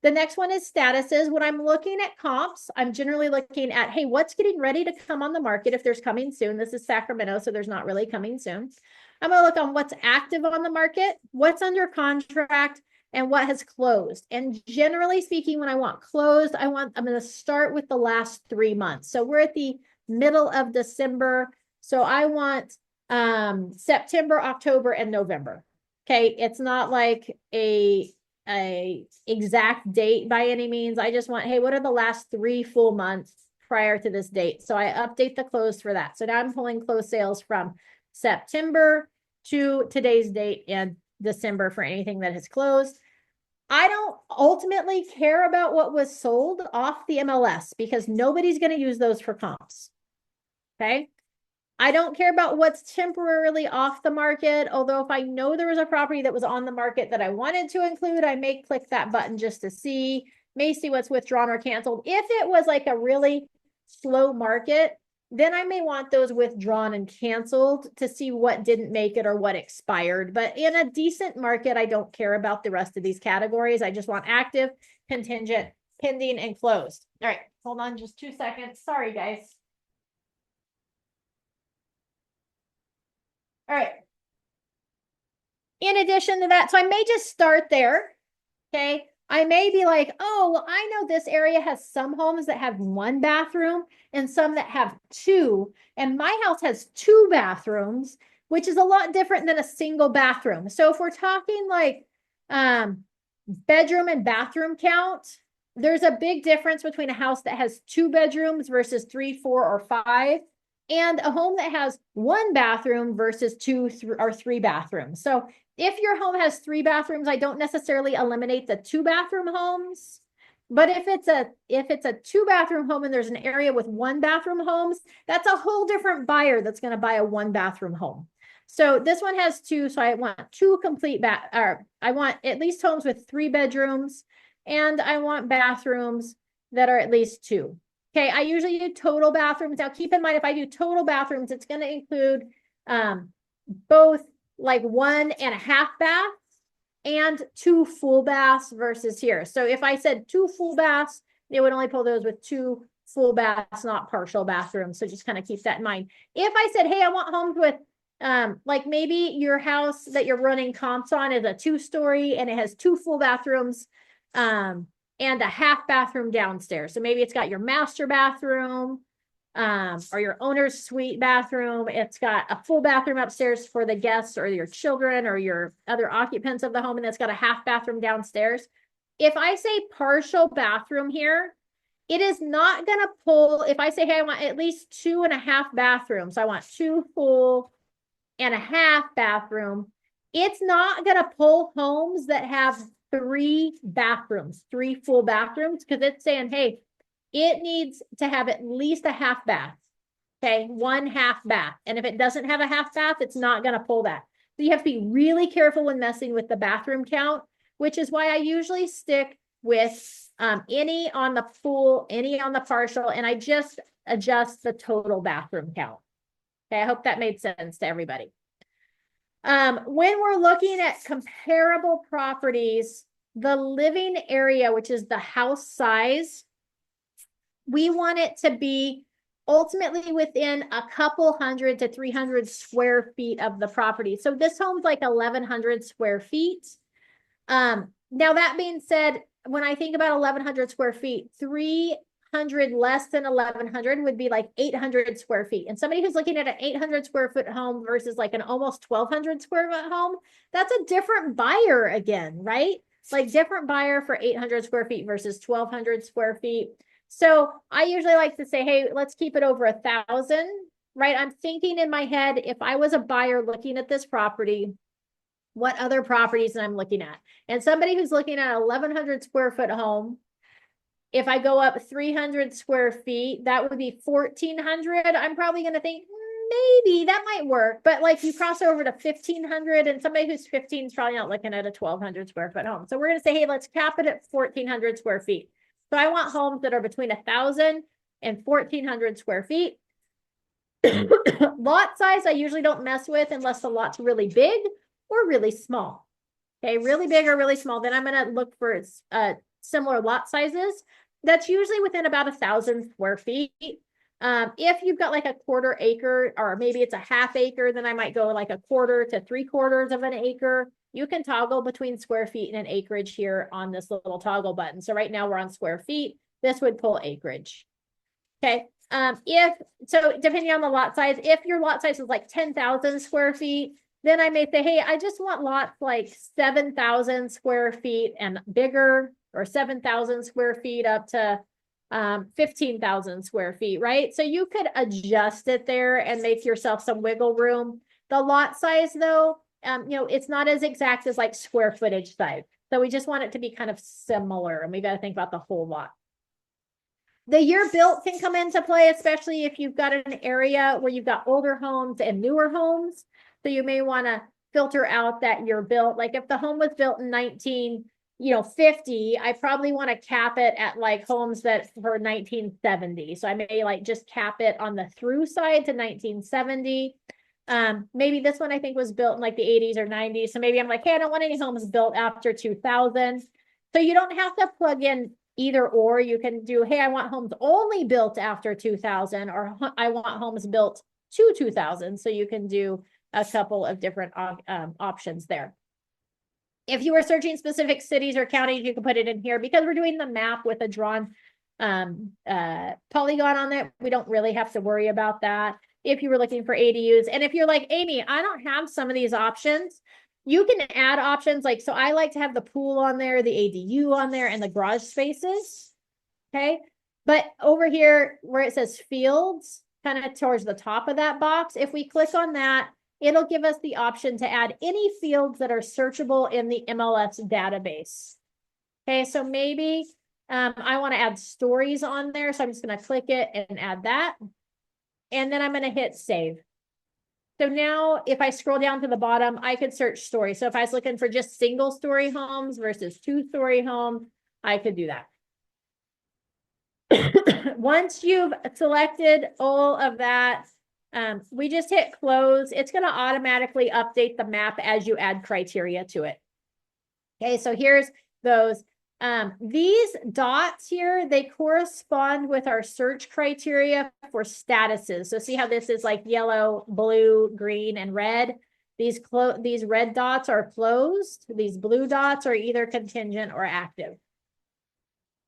The next one is statuses. When I'm looking at comps, I'm generally looking at, hey, what's getting ready to come on the market if there's coming soon? This is Sacramento, so there's not really coming soon. I'm going to look on what's active on the market, what's under contract, and what has closed. And generally speaking, when I want closed, I'm going to start with the last 3 months. So we're at the middle of December. So I want September, October, and November. Okay, it's not like a exact date by any means. I just want, hey, what are the last 3 full months prior to this date? So I update the close for that. So now I'm pulling close sales from September to today's date and December for anything that has closed. I don't ultimately care about what was sold off the MLS because nobody's going to use those for comps. Okay. I don't care about what's temporarily off the market, although if I know there was a property that was on the market that I wanted to include, I may click that button just to see, may see what's withdrawn or canceled. If it was like a really slow market, then I may want those withdrawn and canceled to see what didn't make it or what expired. But in a decent market, I don't care about the rest of these categories. I just want active, contingent, pending, and closed. All right, hold on just 2 seconds. Sorry, guys. All right. In addition to that, so I may just start there. Okay. I may be like, oh, well, I know this area has some homes that have 1 bathroom and some that have 2. And my house has 2 bathrooms, which is a lot different than a single bathroom. So if we're talking like bedroom and bathroom count, there's a big difference between a house that has 2 bedrooms versus 3, 4, or 5. And a home that has 1 bathroom versus 2 or 3 bathrooms. So if your home has 3 bathrooms, I don't necessarily eliminate the 2 bathroom homes. But if it's a 2-bathroom home and there's an area with 1-bathroom homes, that's a whole different buyer that's going to buy a 1-bathroom home. So this one has 2, so I want 2 complete or I want at least homes with 3 bedrooms, and I want bathrooms that are at least 2. Okay, I usually do total bathrooms. Now keep in mind, if I do total bathrooms, it's going to include both like 1.5 baths and 2 full baths versus here. So if I said 2 full baths, they would only pull those with 2 full baths, not partial bathrooms. So just kind of keep that in mind. If I said, hey, I want homes with like maybe your house that you're running comps on is a 2-story and it has 2 full bathrooms and a half bathroom downstairs. So maybe it's got your master bathroom or your owner's suite bathroom. It's got a full bathroom upstairs for the guests or your children or your other occupants of the home, and it's got a half bathroom downstairs. If I say partial bathroom here, it is not going to pull. If I say, hey, I want at least 2.5 bathrooms, I want 2 full and a half bathroom, it's not going to pull homes that have 3 bathrooms, 3 full bathrooms, because it's saying, hey, it needs to have at least a half bath. Okay, 1 half bath. And if it doesn't have a half bath, it's not going to pull that. So you have to be really careful when messing with the bathroom count, which is why I usually stick with any on the full, any on the partial, and I just adjust the total bathroom count. Okay, I hope that made sense to everybody. When we're looking at comparable properties, the living area, which is the house size, we want it to be ultimately within a couple 100 to 300 square feet of the property. So this home's like 1,100 square feet. Now that being said, when I think about 1,100 square feet, 300 less than 1,100 would be like 800 square feet. And somebody who's looking at an 800 square foot home versus like an almost 1,200 square foot home, that's a different buyer again, right? Like different buyer for 800 square feet versus 1,200 square feet. So I usually like to say, hey, let's keep it over 1,000, right? I'm thinking in my head, if I was a buyer looking at this property, what other properties I'm looking at? And somebody who's looking at a 1,100 square foot home, if I go up 300 square feet, that would be 1,400. I'm probably going to think maybe that might work. But like you cross over to 1,500 and somebody who's 15 is probably not looking at a 1,200 square foot home. So we're going to say, hey, let's cap it at 1,400 square feet. So I want homes that are between 1,000 and 1,400 square feet. Lot size, I usually don't mess with unless the lot's really big or really small. Okay, really big or really small, then I'm going to look for similar lot sizes. That's usually within about 1,000 square feet. If you've got like a 1/4 acre, or maybe it's a half acre, then I might go like 1/4 to 3/4 of an acre. You can toggle between square feet and an acreage here on this little toggle button. So right now we're on square feet. This would pull acreage. Okay. So depending on the lot size, if your lot size is like 10,000 square feet, then I may say, hey, I just want lots like 7,000 square feet and bigger, or 7,000 square feet up to 15,000 square feet, right? So you could adjust it there and make yourself some wiggle room. The lot size though, it's not as exact as like square footage size. So we just want it to be kind of similar, and we got to think about the whole lot. The year built can come into play, especially if you've got an area where you've got older homes and newer homes. So you may want to filter out that year built. Like if the home was built in 1950, I probably want to cap it at like homes that for 1970. So I may like just cap it on the through side to 1970. Maybe this one I think was built in like the 80s or 90s. So maybe I'm like, hey, I don't want any homes built after 2000. So you don't have to plug in either or. You can do, hey, I want homes only built after 2000, or I want homes built to 2000. So you can do a couple of different options there. If you were searching specific cities or counties, you can put it in here. Because we're doing the map with a drawn polygon on it, we don't really have to worry about that. If you were looking for ADUs, and if you're like, Amy, I don't have some of these options, you can add options. Like, so I like to have the pool on there, the ADU on there, and the garage spaces. Okay. But over here where it says fields, kind of towards the top of that box, if we click on that, it'll give us the option to add any fields that are searchable in the MLS database. Okay, so maybe I want to add stories on there. So I'm just going to click it and add that. And then I'm going to hit save. So now if I scroll down to the bottom, I could search story. So if I was looking for just single story homes versus 2-story home, I could do that. Once you've selected all of that, we just hit close. It's going to automatically update the map as you add criteria to it. Okay, so here's those. These dots here, they correspond with our search criteria for statuses. So see how this is like yellow, blue, green, and red? These red dots are closed. These blue dots are either contingent or active.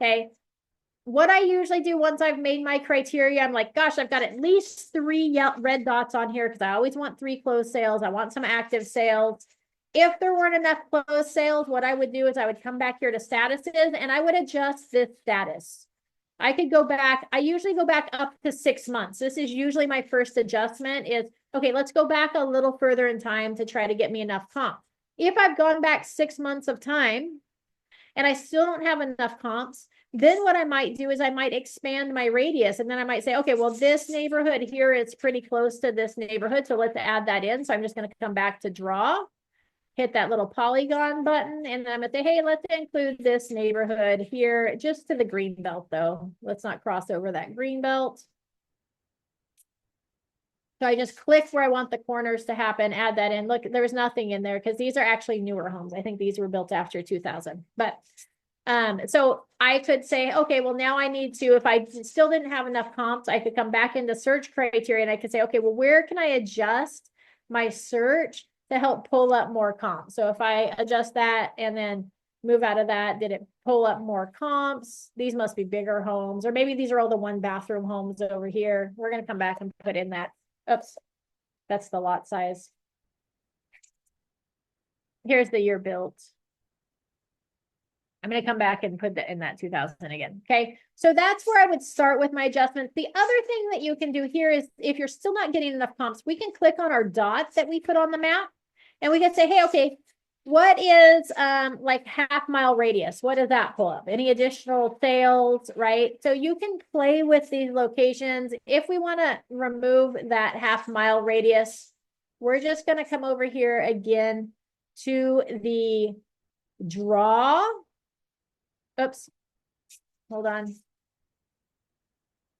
Okay. What I usually do once I've made my criteria, I'm like, gosh, I've got at least 3 red dots on here because I always want 3 closed sales. I want some active sales. If there weren't enough closed sales, what I would do is I would come back here to statuses and I would adjust this status. I could go back. I usually go back up to 6 months. This is usually my first adjustment is, okay, let's go back a little further in time to try to get me enough comp. If I've gone back 6 months of time and I still don't have enough comps, then what I might do is I might expand my radius. And then I might say, okay, well, this neighborhood here is pretty close to this neighborhood. So let's add that in. So I'm just going to come back to draw, hit that little polygon button. And then I'm going to say, hey, let's include this neighborhood here just to the green belt though. Let's not cross over that green belt. So I just click where I want the corners to happen, add that in. Look, there's nothing in there because these are actually newer homes. I think these were built after 2000, but so I could say, okay, well, now I need to, if I still didn't have enough comps, I could come back into search criteria and I could say, okay, well, where can I adjust my search to help pull up more comps? So if I adjust that and then move out of that, did it pull up more comps? These must be bigger homes, or maybe these are all the 1-bathroom homes over here. We're going to come back and put in that. Oops, that's the lot size. Here's the year built. I'm going to come back and put that in that 2000 again. Okay. So that's where I would start with my adjustments. The other thing that you can do here is if you're still not getting enough comps, we can click on our dots that we put on the map and we can say, hey, okay, what is like half-mile radius? What does that pull up? Any additional sales, right? So you can play with these locations. If we want to remove that half-mile radius, we're just going to come over here again to the draw. Oops, hold on.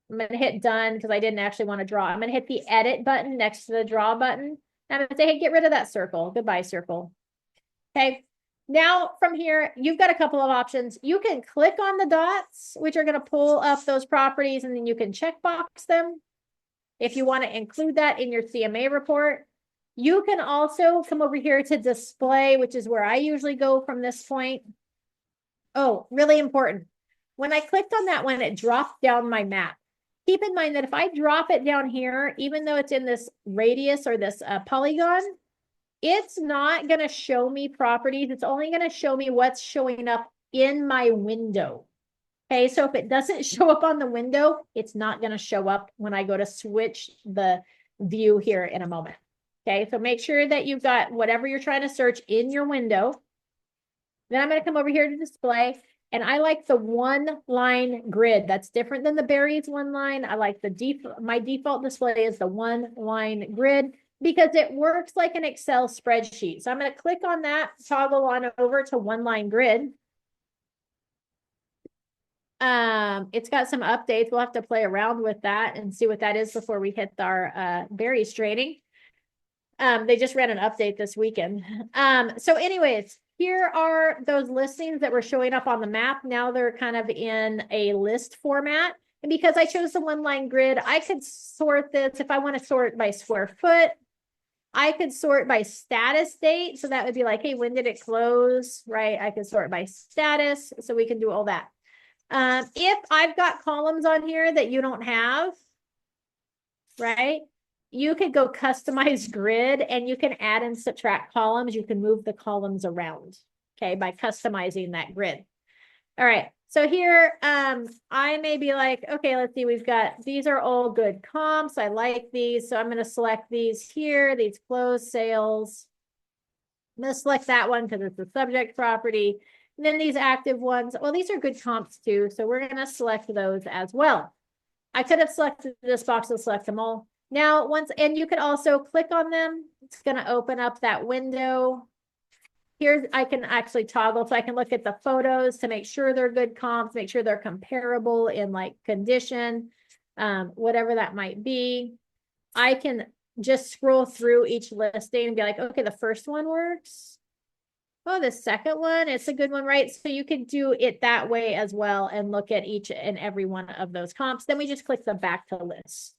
I'm going to hit done because I didn't actually want to draw. I'm going to hit the edit button next to the draw button. I'm going to say, hey, get rid of that circle. Goodbye, circle. Okay. Now from here, you've got a couple of options. You can click on the dots, which are going to pull up those properties, and then you can checkbox them if you want to include that in your CMA report. You can also come over here to display, which is where I usually go from this point. Oh, really important. When I clicked on that one, it dropped down my map. Keep in mind that if I drop it down here, even though it's in this radius or this polygon, it's not going to show me properties. It's only going to show me what's showing up in my window. Okay, so if it doesn't show up on the window, it's not going to show up when I go to switch the view here in a moment. Okay, so make sure that you've got whatever you're trying to search in your window. Then I'm going to come over here to display, and I like the 1-line grid. That's different than the Barry's 1-line. I like my default display is the 1-line grid because it works like an Excel spreadsheet. So I'm going to click on that, toggle on over to 1-line grid. It's got some updates. We'll have to play around with that and see what that is before we hit our Barry's training. They just ran an update this weekend. So anyways, here are those listings that were showing up on the map. Now they're kind of in a list format. And because I chose the 1-line grid, I could sort this. If I want to sort by square foot, I could sort by status date. So that would be like, hey, when did it close, right? I could sort by status. So we can do all that. If I've got columns on here that you don't have, right? You could go customize grid and you can add and subtract columns. You can move the columns around, okay, by customizing that grid. All right, so here I may be like, okay, let's see, these are all good comps. I like these, so I'm going to select these here, these closed sales. I'm going to select that one because it's the subject property. And then these active ones, well, these are good comps too. So we're going to select those as well. I could have selected this box and select them all. Now, and you could also click on them. It's going to open up that window. Here, I can actually toggle, so I can look at the photos to make sure they're good comps, make sure they're comparable in like condition, whatever that might be. I can just scroll through each listing and be like, okay, the first one works. Oh, the second one, it's a good one, right? So you can do it that way as well and look at each and every one of those comps. Then we just click the back to list.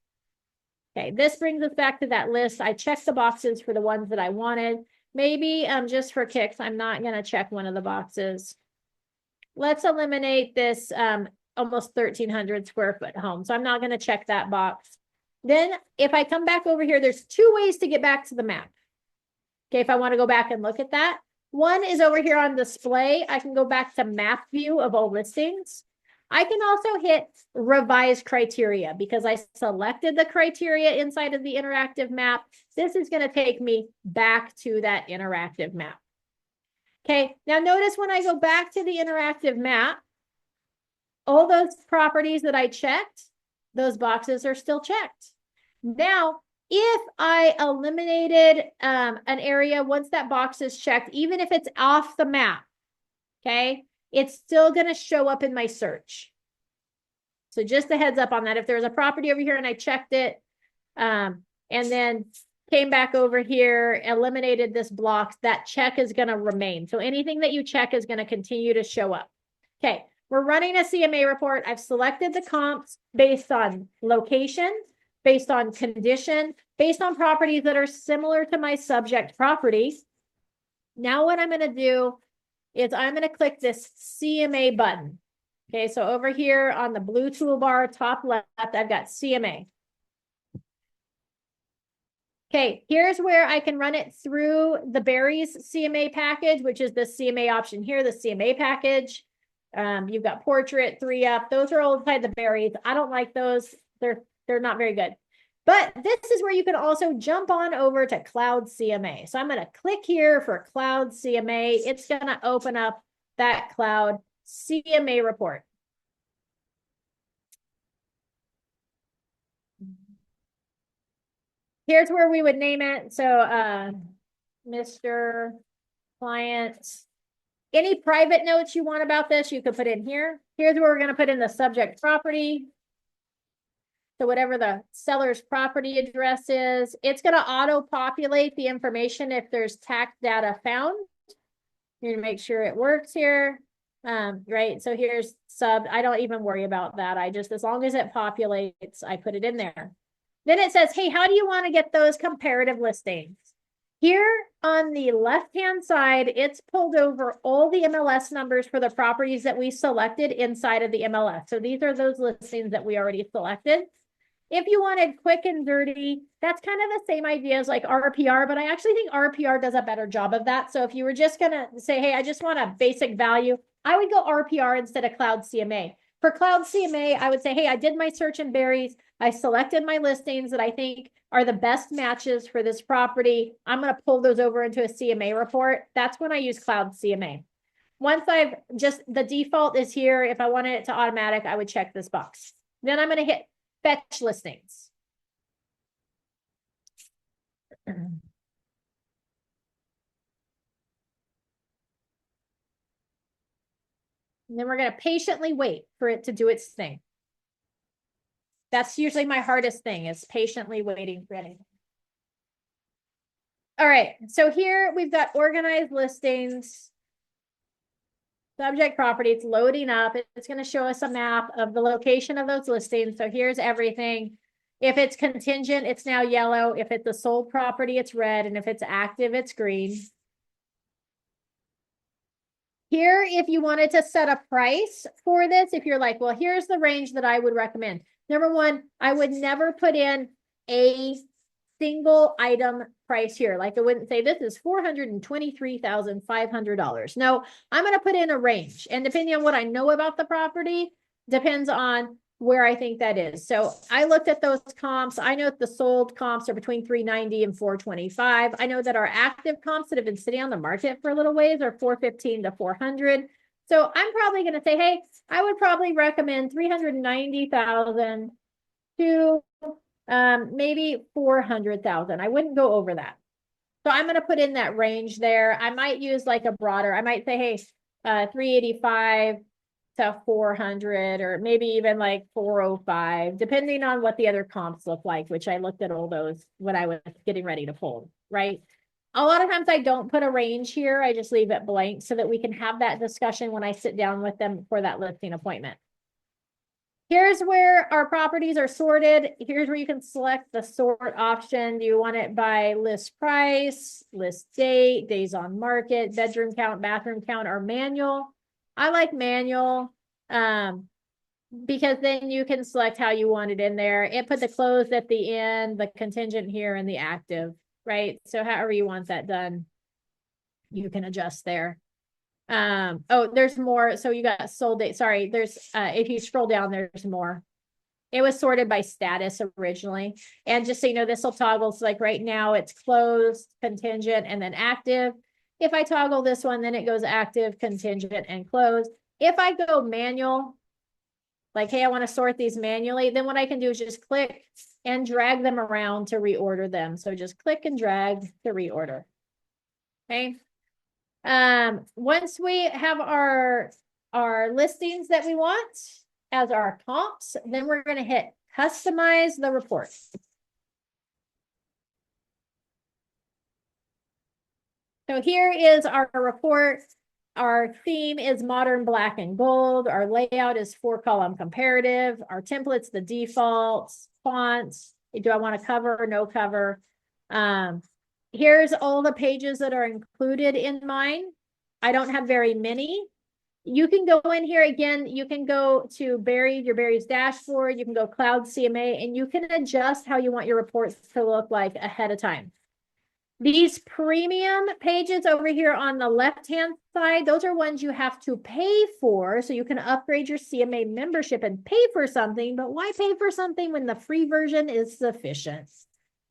Okay, this brings us back to that list. I checked the boxes for the ones that I wanted. Maybe just for kicks, I'm not going to check one of the boxes. Let's eliminate this almost 1,300 square foot home. So I'm not going to check that box. Then if I come back over here, there's two ways to get back to the map. Okay, if I want to go back and look at that. One is over here on display. I can go back to map view of all listings. I can also hit revise criteria because I selected the criteria inside of the interactive map. This is going to take me back to that interactive map. Okay, now notice when I go back to the interactive map, all those properties that I checked, those boxes are still checked. Now, if I eliminated an area, once that box is checked, even if it's off the map, okay, it's still going to show up in my search. So just a heads up on that. If there's a property over here and I checked it, and then came back over here, eliminated this block, that check is going to remain. So anything that you check is going to continue to show up. Okay, we're running a CMA report. I've selected the comps based on location, based on condition, based on properties that are similar to my subject properties. Now what I'm going to do is I'm going to click this CMA button. Okay, so over here on the blue toolbar, top left, I've got CMA. Okay, here's where I can run it through the Berries CMA package, which is the CMA option here, the CMA package. You've got portrait, 3-up. Those are all inside the Berries. I don't like those. They're not very good. But this is where you can also jump on over to Cloud CMA. So I'm going to click here for Cloud CMA. It's going to open up that Cloud CMA report. Here's where we would name it. So Mr. Client. Any private notes you want about this, you could put in here. Here's where we're going to put in the subject property. So whatever the seller's property address is, it's going to auto-populate the information if there's tax data found. You're going to make sure it works here. Right, so here's sub. I don't even worry about that. I just, as long as it populates, I put it in there. Then it says, hey, how do you want to get those comparative listings? Here on the left-hand side, it's pulled over all the MLS numbers for the properties that we selected inside of the MLS. So these are those listings that we already selected. If you wanted quick and dirty, that's kind of the same idea as like RPR, but I actually think RPR does a better job of that. So if you were just going to say, hey, I just want a basic value, I would go RPR instead of Cloud CMA. For Cloud CMA, I would say, hey, I did my search in Berries. I selected my listings that I think are the best matches for this property. I'm going to pull those over into a CMA report. That's when I use Cloud CMA. Once I've just, the default is here. If I wanted it to automatic, I would check this box. Then I'm going to hit fetch listings. And then we're going to patiently wait for it to do its thing. That's usually my hardest thing, is patiently waiting for anything. All right, so here we've got organized listings. Subject property, it's loading up. It's going to show us a map of the location of those listings. So here's everything. If it's contingent, it's now yellow. If it's a sold property, it's red. And if it's active, it's green. Here, if you wanted to set a price for this, if you're like, well, here's the range that I would recommend. Number one, I would never put in a single item price here. Like I wouldn't say this is $423,500. No, I'm going to put in a range. And depending on what I know about the property, depends on where I think that is. So I looked at those comps. I know that the sold comps are between 390 and 425. I know that our active comps that have been sitting on the market for a little ways are 415 to 400. So I'm probably going to say, hey, I would probably recommend 390,000 to maybe 400,000. I wouldn't go over that. So I'm going to put in that range there. I might use like a broader, I might say, hey, 385 to 400, or maybe even like 405, depending on what the other comps look like, which I looked at all those when I was getting ready to fold, right? A lot of times I don't put a range here. I just leave it blank so that we can have that discussion when I sit down with them for that listing appointment. Here's where our properties are sorted. Here's where you can select the sort option. Do you want it by list price, list date, days on market, bedroom count, bathroom count, or manual? I like manual because then you can select how you want it in there. It put the closed at the end, the contingent here, and the active, right? So however you want that done, you can adjust there. Oh, there's more. So you got sold date. Sorry, there's if you scroll down, there's more. It was sorted by status originally. And just so you know, this will toggle. So like right now it's closed, contingent, and then active. If I toggle this one, then it goes active, contingent, and closed. If I go manual, like, hey, I want to sort these manually, then what I can do is just click and drag them around to reorder them. So just click and drag to reorder. Okay. Once we have our listings that we want as our comps, then we're going to hit customize the report. So here is our report. Our theme is modern black and gold. Our layout is 4-column comparative. Our template's the defaults, fonts. Do I want to cover or no cover? Here's all the pages that are included in mine. I don't have very many. You can go in here again. You can go to your Barry's dashboard. You can go Cloud CMA, and you can adjust how you want your reports to look like ahead of time. These premium pages over here on the left-hand side, those are ones you have to pay for. So you can upgrade your CMA membership and pay for something, but why pay for something when the free version is sufficient?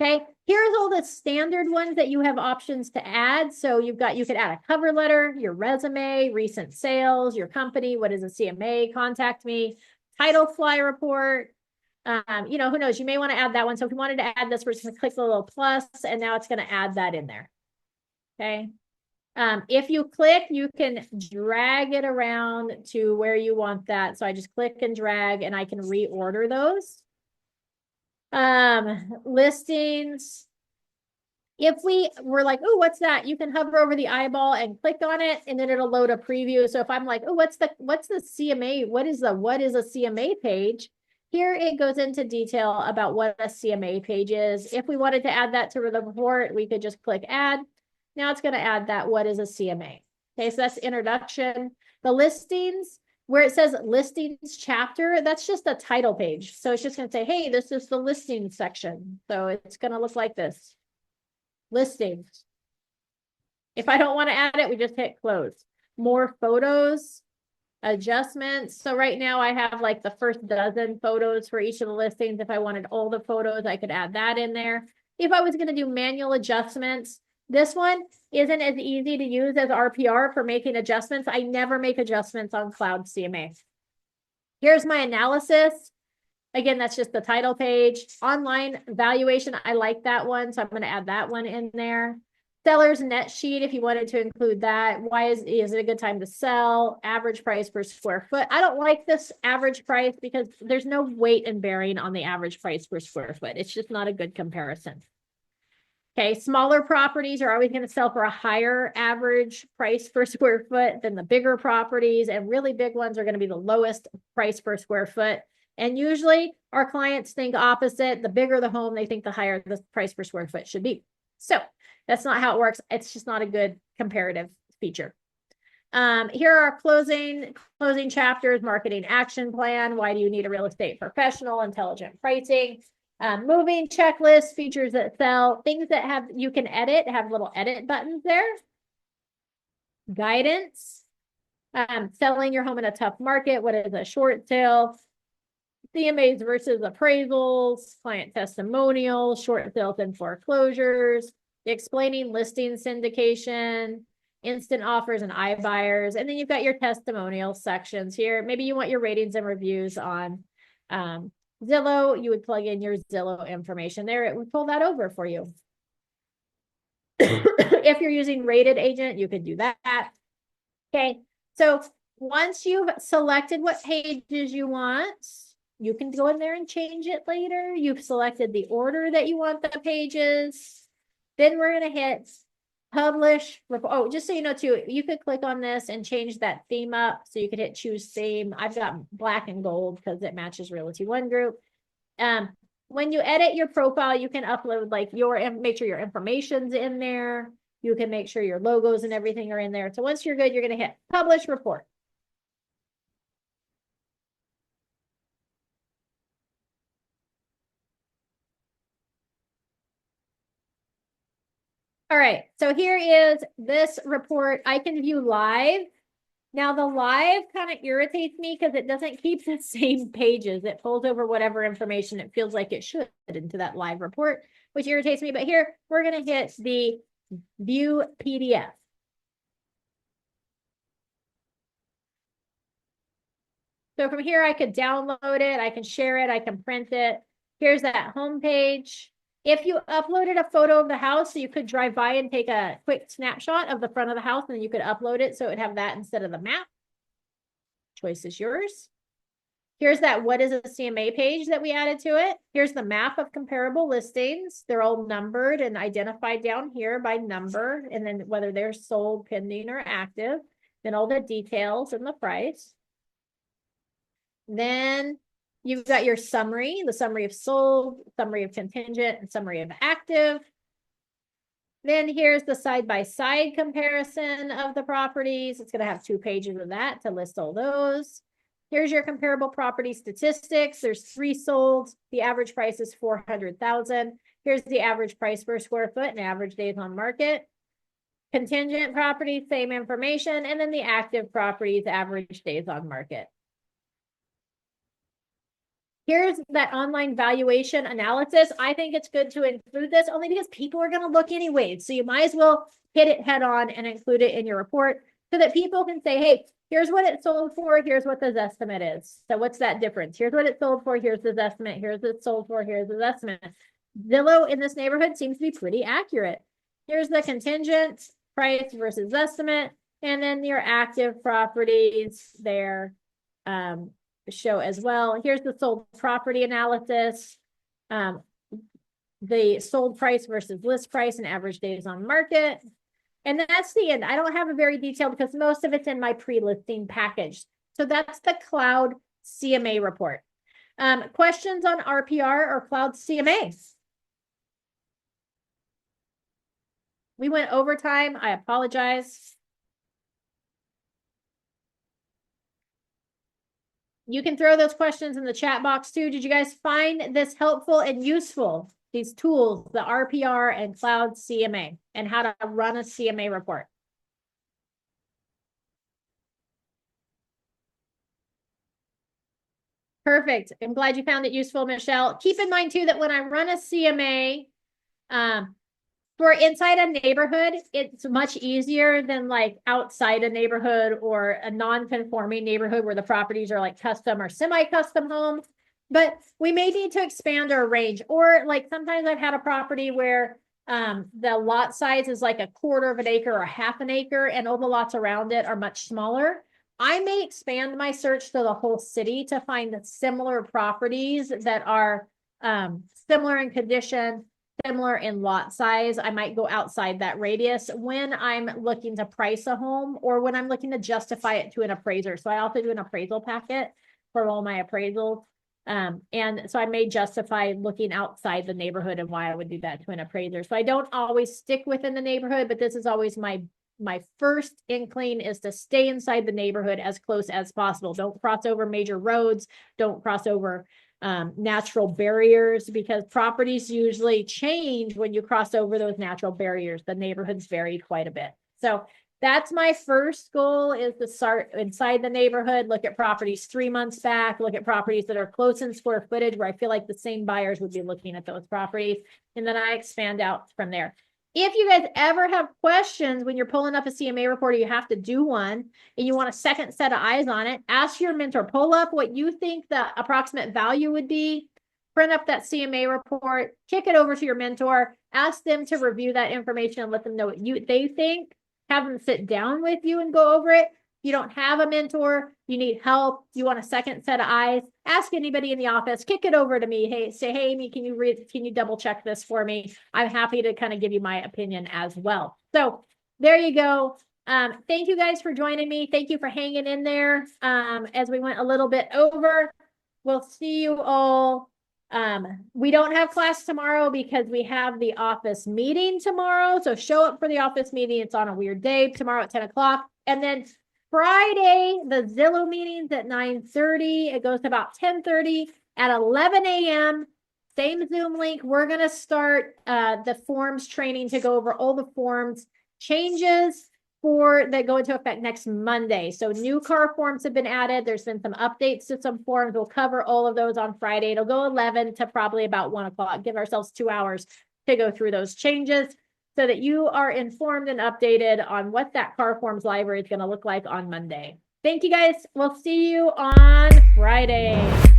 Okay, here's all the standard ones that you have options to add. So you could add a cover letter, your resume, recent sales, your company, what is a CMA, contact me, title fly report. Who knows? You may want to add that one. So if you wanted to add this, we're just going to click the little plus, and now it's going to add that in there. Okay. If you click, you can drag it around to where you want that. So I just click and drag, and I can reorder those. Listings. If we were like, oh, what's that? You can hover over the eyeball and click on it, and then it'll load a preview. So if I'm like, oh, what's the CMA? What is a CMA page? Here it goes into detail about what a CMA page is. If we wanted to add that to the report, we could just click add. Now it's going to add that what is a CMA. Okay, so that's introduction. The listings, where it says listings chapter, that's just a title page. So it's just going to say, hey, this is the listings section. So it's going to look like this. Listings. If I don't want to add it, we just hit close. More photos, adjustments. So right now I have like the first dozen photos for each of the listings. If I wanted all the photos, I could add that in there. If I was going to do manual adjustments, this one isn't as easy to use as RPR for making adjustments. I never make adjustments on Cloud CMA. Here's my analysis. Again, that's just the title page. Online valuation, I like that one, so I'm going to add that one in there. Seller's net sheet, if you wanted to include that. Why is it a good time to sell? Average price per square foot. I don't like this average price because there's no weight and bearing on the average price per square foot. It's just not a good comparison. Okay, smaller properties are always going to sell for a higher average price per square foot than the bigger properties, and really big ones are going to be the lowest price per square foot. And usually our clients think opposite. The bigger the home, they think the higher the price per square foot should be. So that's not how it works. It's just not a good comparative feature. Here are closing chapters, marketing action plan. Why do you need a real estate professional? Intelligent pricing. Moving checklist, features that sell, things that you can edit, have little edit buttons there. Guidance. Selling your home in a tough market. What is a short sale? CMAs versus appraisals, client testimonials, short sales and foreclosures, explaining listing syndication, instant offers and iBuyers. And then you've got your testimonial sections here. Maybe you want your ratings and reviews on Zillow. You would plug in your Zillow information there. It would pull that over for you. If you're using Rated Agent, you could do that. Okay, so once you've selected what pages you want, you can go in there and change it later. You've selected the order that you want the pages. Then we're going to hit publish. Oh, just so you know too, you could click on this and change that theme up. So you could hit choose theme. I've got black and gold because it matches Realty One Group. When you edit your profile, you can upload like make sure your information's in there. You can make sure your logos and everything are in there. So once you're good, you're going to hit publish report. All right, so here is this report. I can view live. Now the live kind of irritates me because it doesn't keep the same pages. It pulls over whatever information it feels like it should into that live report, which irritates me. But here we're going to hit the view PDF. So from here, I could download it, I can share it, I can print it. Here's that home page. If you uploaded a photo of the house, so you could drive by and take a quick snapshot of the front of the house, and then you could upload it so it would have that instead of the map. Choice is yours. Here's that what is a CMA page that we added to it. Here's the map of comparable listings. They're all numbered and identified down here by number, and then whether they're sold, pending, or active. Then all the details and the price. Then you've got your summary, the summary of sold, summary of contingent, and summary of active. Then here's the side-by-side comparison of the properties. It's going to have 2 pages of that to list all those. Here's your comparable property statistics. There's 3 sold. The average price is $400,000. Here's the average price per square foot and average days on market. Contingent properties, same information. And then the active properties, average days on market. Here's that online valuation analysis. I think it's good to include this only because people are going to look anyway. So you might as well hit it head on and include it in your report so that people can say, hey, here's what it sold for. Here's what the estimate is. So what's that difference? Here's what it sold for. Here's the estimate. Here's what it sold for. Here's the estimate. Zillow in this neighborhood seems to be pretty accurate. Here's the contingent price versus estimate. And then your active properties there. Show as well. Here's the sold property analysis, the sold price versus list price and average days on market. And that's the end. I don't have a very detailed because most of it's in my pre-listing package. So that's the cloud CMA report. Questions on RPR or cloud CMA? We went overtime. I apologize. You can throw those questions in the chat box too. Did you guys find this helpful and useful? These tools, the RPR and cloud CMA, and how to run a CMA report. Perfect. I'm glad you found it useful, Michelle. Keep in mind too that when I run a CMA, for inside a neighborhood, it's much easier than like outside a neighborhood or a non-conforming neighborhood where the properties are like custom or semi-custom homes. But we may need to expand our range. Or like sometimes I've had a property where the lot size is like 1/4 of an acre or 1/2 an acre, and all the lots around it are much smaller. I may expand my search to the whole city to find similar properties that are similar in condition, similar in lot size. I might go outside that radius when I'm looking to price a home or when I'm looking to justify it to an appraiser. So I also do an appraisal packet for all my appraisals. And so I may justify looking outside the neighborhood and why I would do that to an appraiser. So I don't always stick within the neighborhood, but this is always my first inkling is to stay inside the neighborhood as close as possible. Don't cross over major roads. Don't cross over natural barriers, because properties usually change when you cross over those natural barriers. The neighborhoods vary quite a bit. So that's my first goal, is to start inside the neighborhood, look at properties 3 months back, look at properties that are close in square footage where I feel like the same buyers would be looking at those properties. And then I expand out from there. If you guys ever have questions when you're pulling up a CMA report or you have to do one and you want a second set of eyes on it, ask your mentor, pull up what you think the approximate value would be, print up that CMA report, kick it over to your mentor, ask them to review that information and let them know what they think, have them sit down with you and go over it. You don't have a mentor, you need help, you want a second set of eyes, ask anybody in the office, kick it over to me. Hey, say, hey, Amy, can you double check this for me? I'm happy to kind of give you my opinion as well. So there you go. Thank you guys for joining me. Thank you for hanging in there as we went a little bit over. We'll see you all. We don't have class tomorrow because we have the office meeting tomorrow. So show up for the office meeting. It's on a weird day tomorrow at 10 o'clock. And then Friday, the Zillow meeting's at 9:30. It goes to about 10:30 at 11 a.m. Same Zoom link. We're going to start the forms training to go over all the forms changes that go into effect next Monday. So new car forms have been added. There's been some updates to some forms. We'll cover all of those on Friday. It'll go 11 to probably about 1 o'clock. Give ourselves 2 hours to go through those changes so that you are informed and updated on what that car forms library is going to look like on Monday. Thank you guys. We'll see you on Friday.